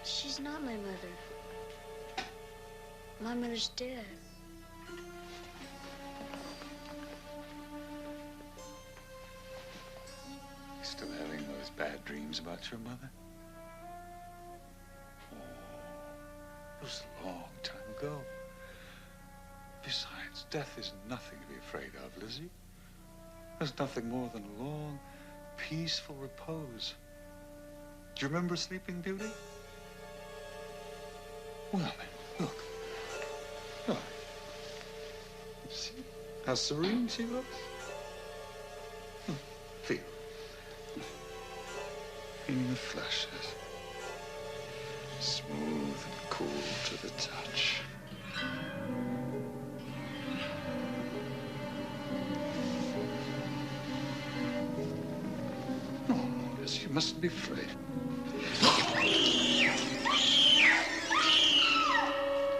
She's not my mother. My mother's dead. Still having those bad dreams about your mother? Oh, it was a long time ago. Besides, death is nothing to be afraid of, Lizzie. There's nothing more than a long, peaceful repose. Do you remember Sleeping Beauty? Well, then, look. Look. See how serene she looks? Feel. In the flashes. Smooth and cool to the touch. Oh, yes, you mustn't be afraid.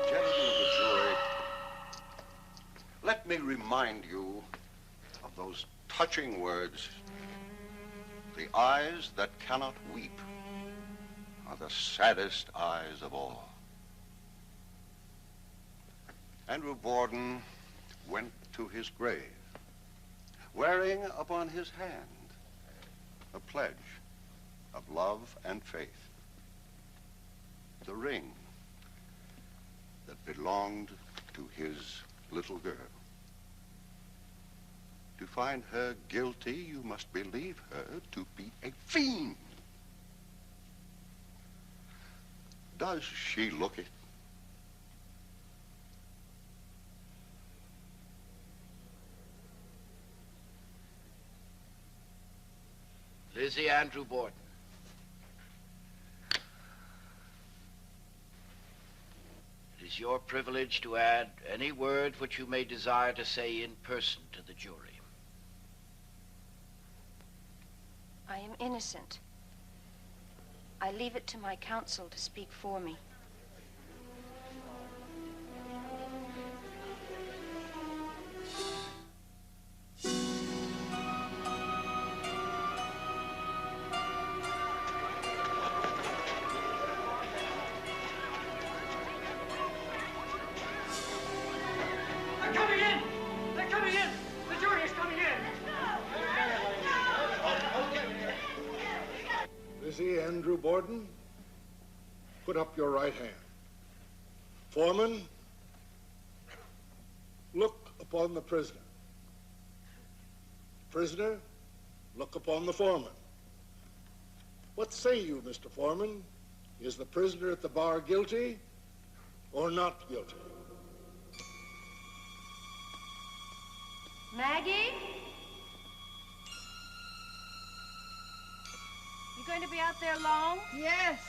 Gentlemen of the jury, let me remind you of those touching words. The eyes that cannot weep are the saddest eyes of all. Andrew Borden went to his grave, wearing upon his hand a pledge of love and faith, the ring that belonged to his little girl. To find her guilty, you must believe her to be a fiend. Does she look it? Lizzie Andrew Borden. It is your privilege to add any word which you may desire to say in person to the jury. I am innocent. I leave it to my counsel to speak for me. They're coming in! They're coming in! The jury is coming in! Lizzie Andrew Borden, put up your right hand. Foreman, look upon the prisoner. Prisoner, look upon the foreman. What say you, Mr. Foreman? Is the prisoner at the bar guilty or not guilty? Maggie? You going to be out there long? Yes,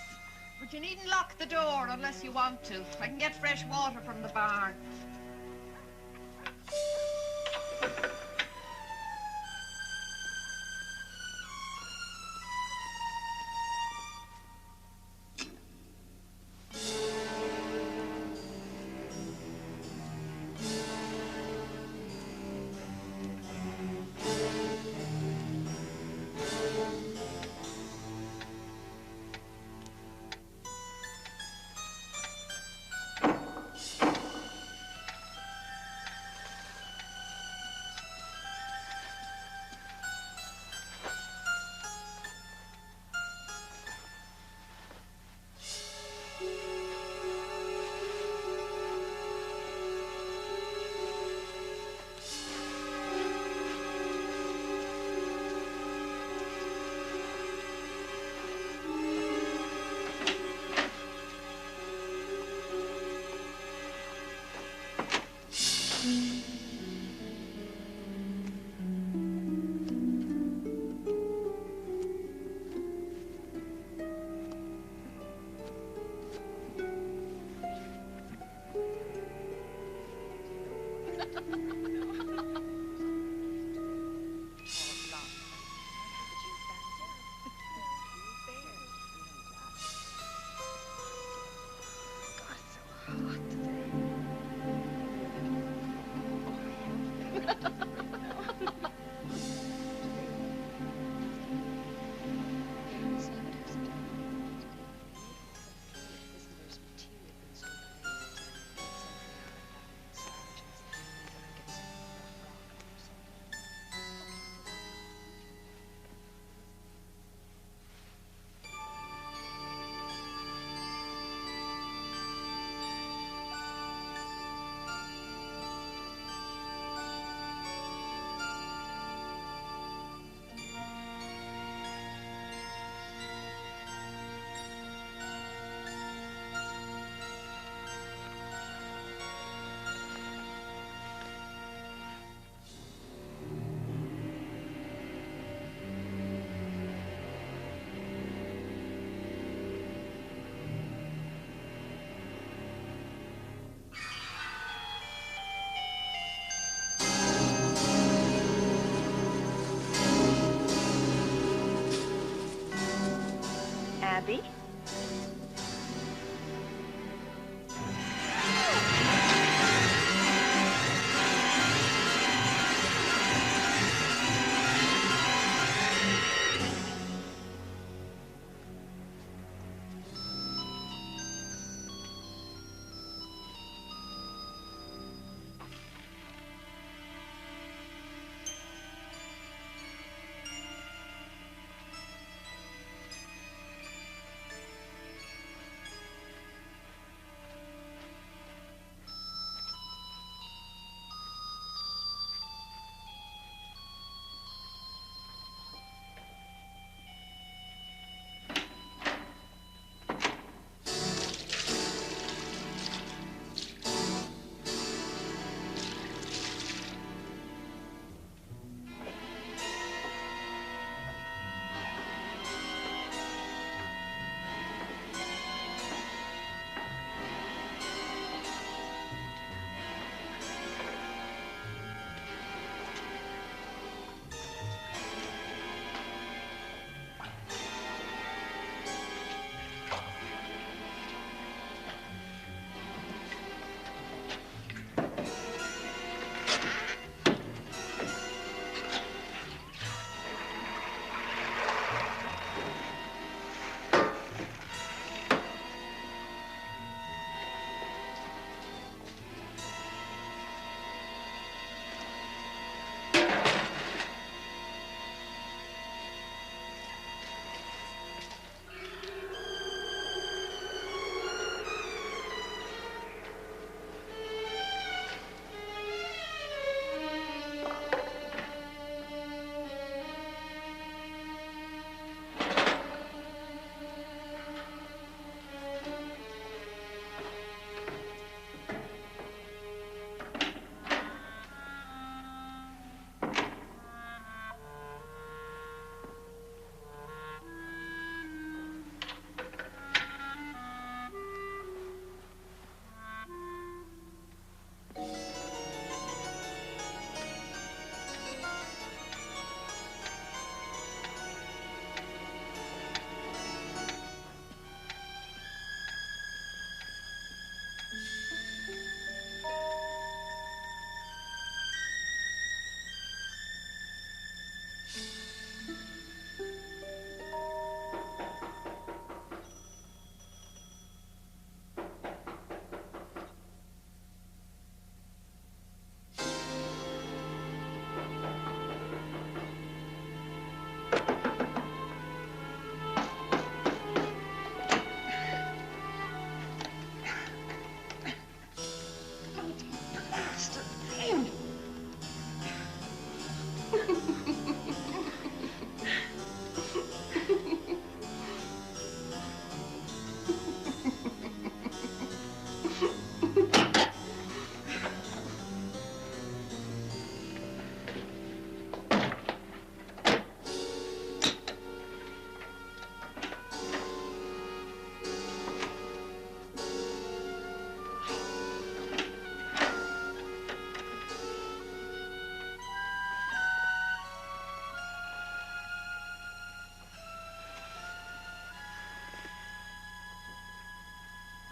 but you needn't lock the door unless you want to. I can get fresh water from the barn. Abby?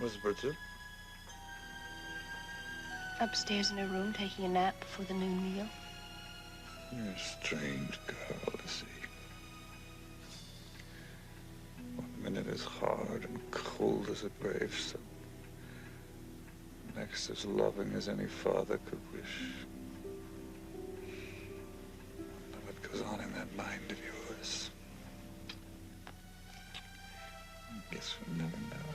Miss Bridget? Upstairs in her room, taking a nap before the noon meal. You're a strange girl, Lizzie. One minute is hard and cold as a gravestone. Next as loving as any father could wish. I know what goes on in that mind of yours. I guess we'll never know.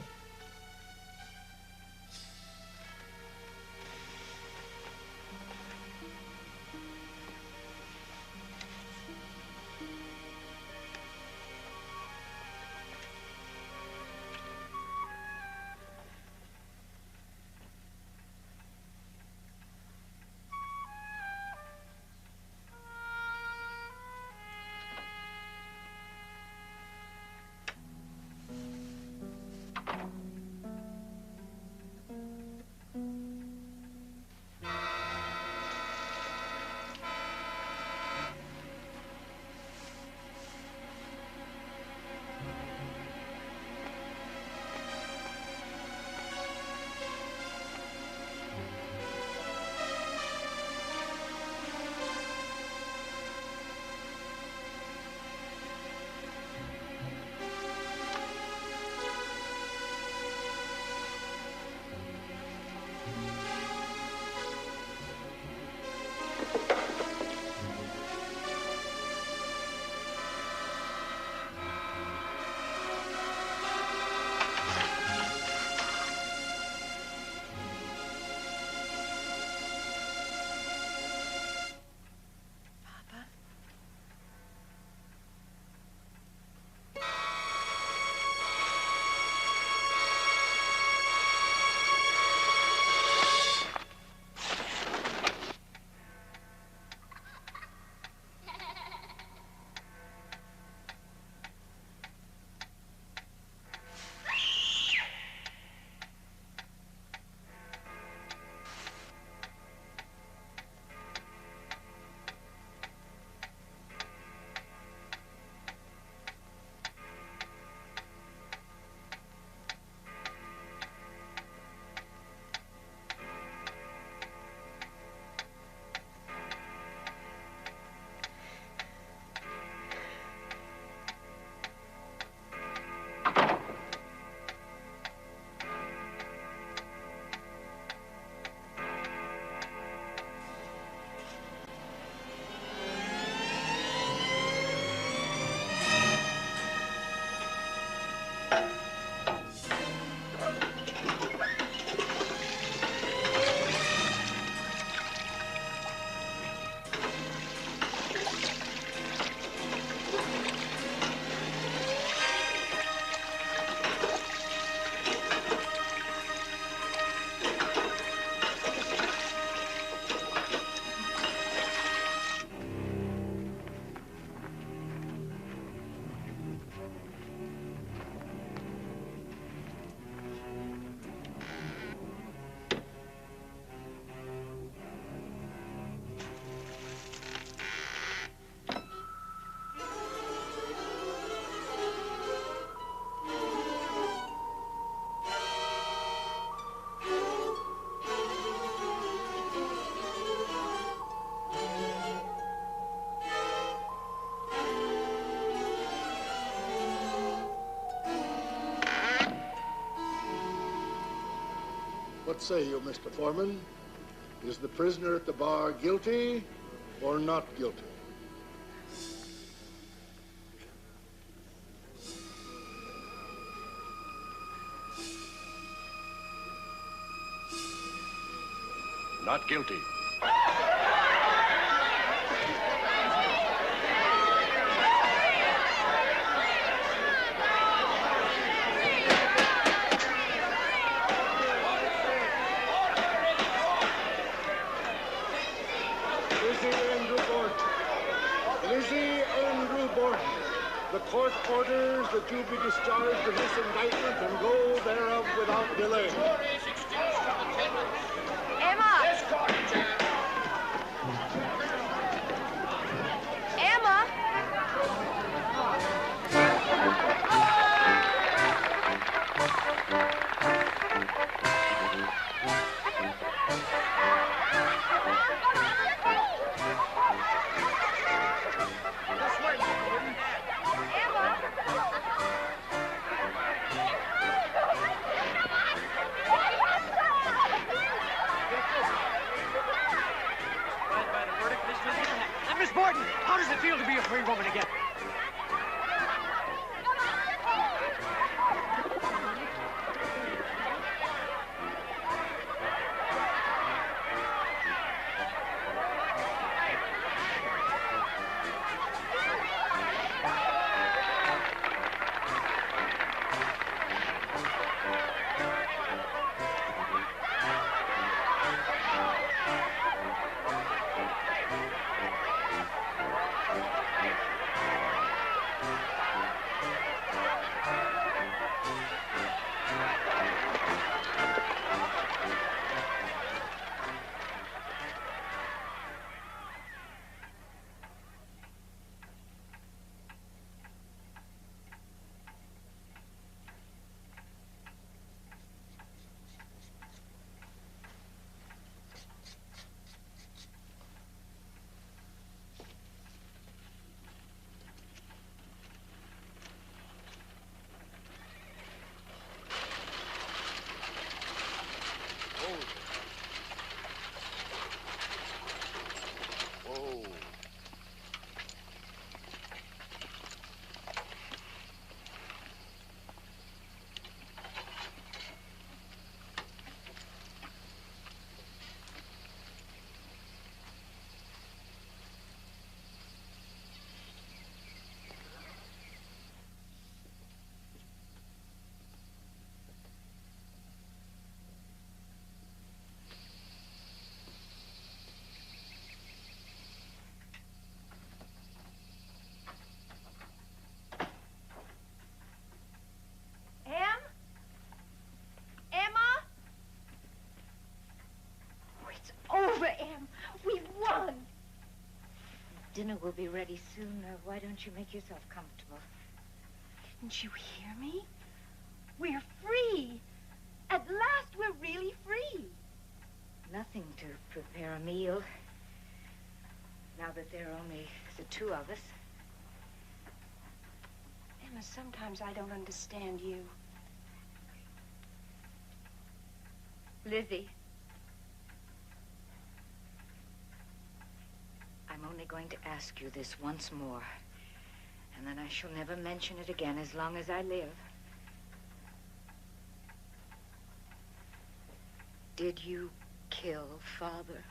What say you, Mr. Foreman? Is the prisoner at the bar guilty or not guilty? Not guilty. The court orders that you be discharged from this indictment and go thereof without delay. Emma! Emma! Miss Borden, how does it feel to be a free woman again? Over, Em. We won. Dinner will be ready soon. Why don't you make yourself comfortable? Didn't you hear me? We're free. At last, we're really free. Nothing to prepare a meal. Now that there are only the two of us. Emma, sometimes I don't understand you. Lizzie. I'm only going to ask you this once more, and then I shall never mention it again as long as I live. Did you kill Father?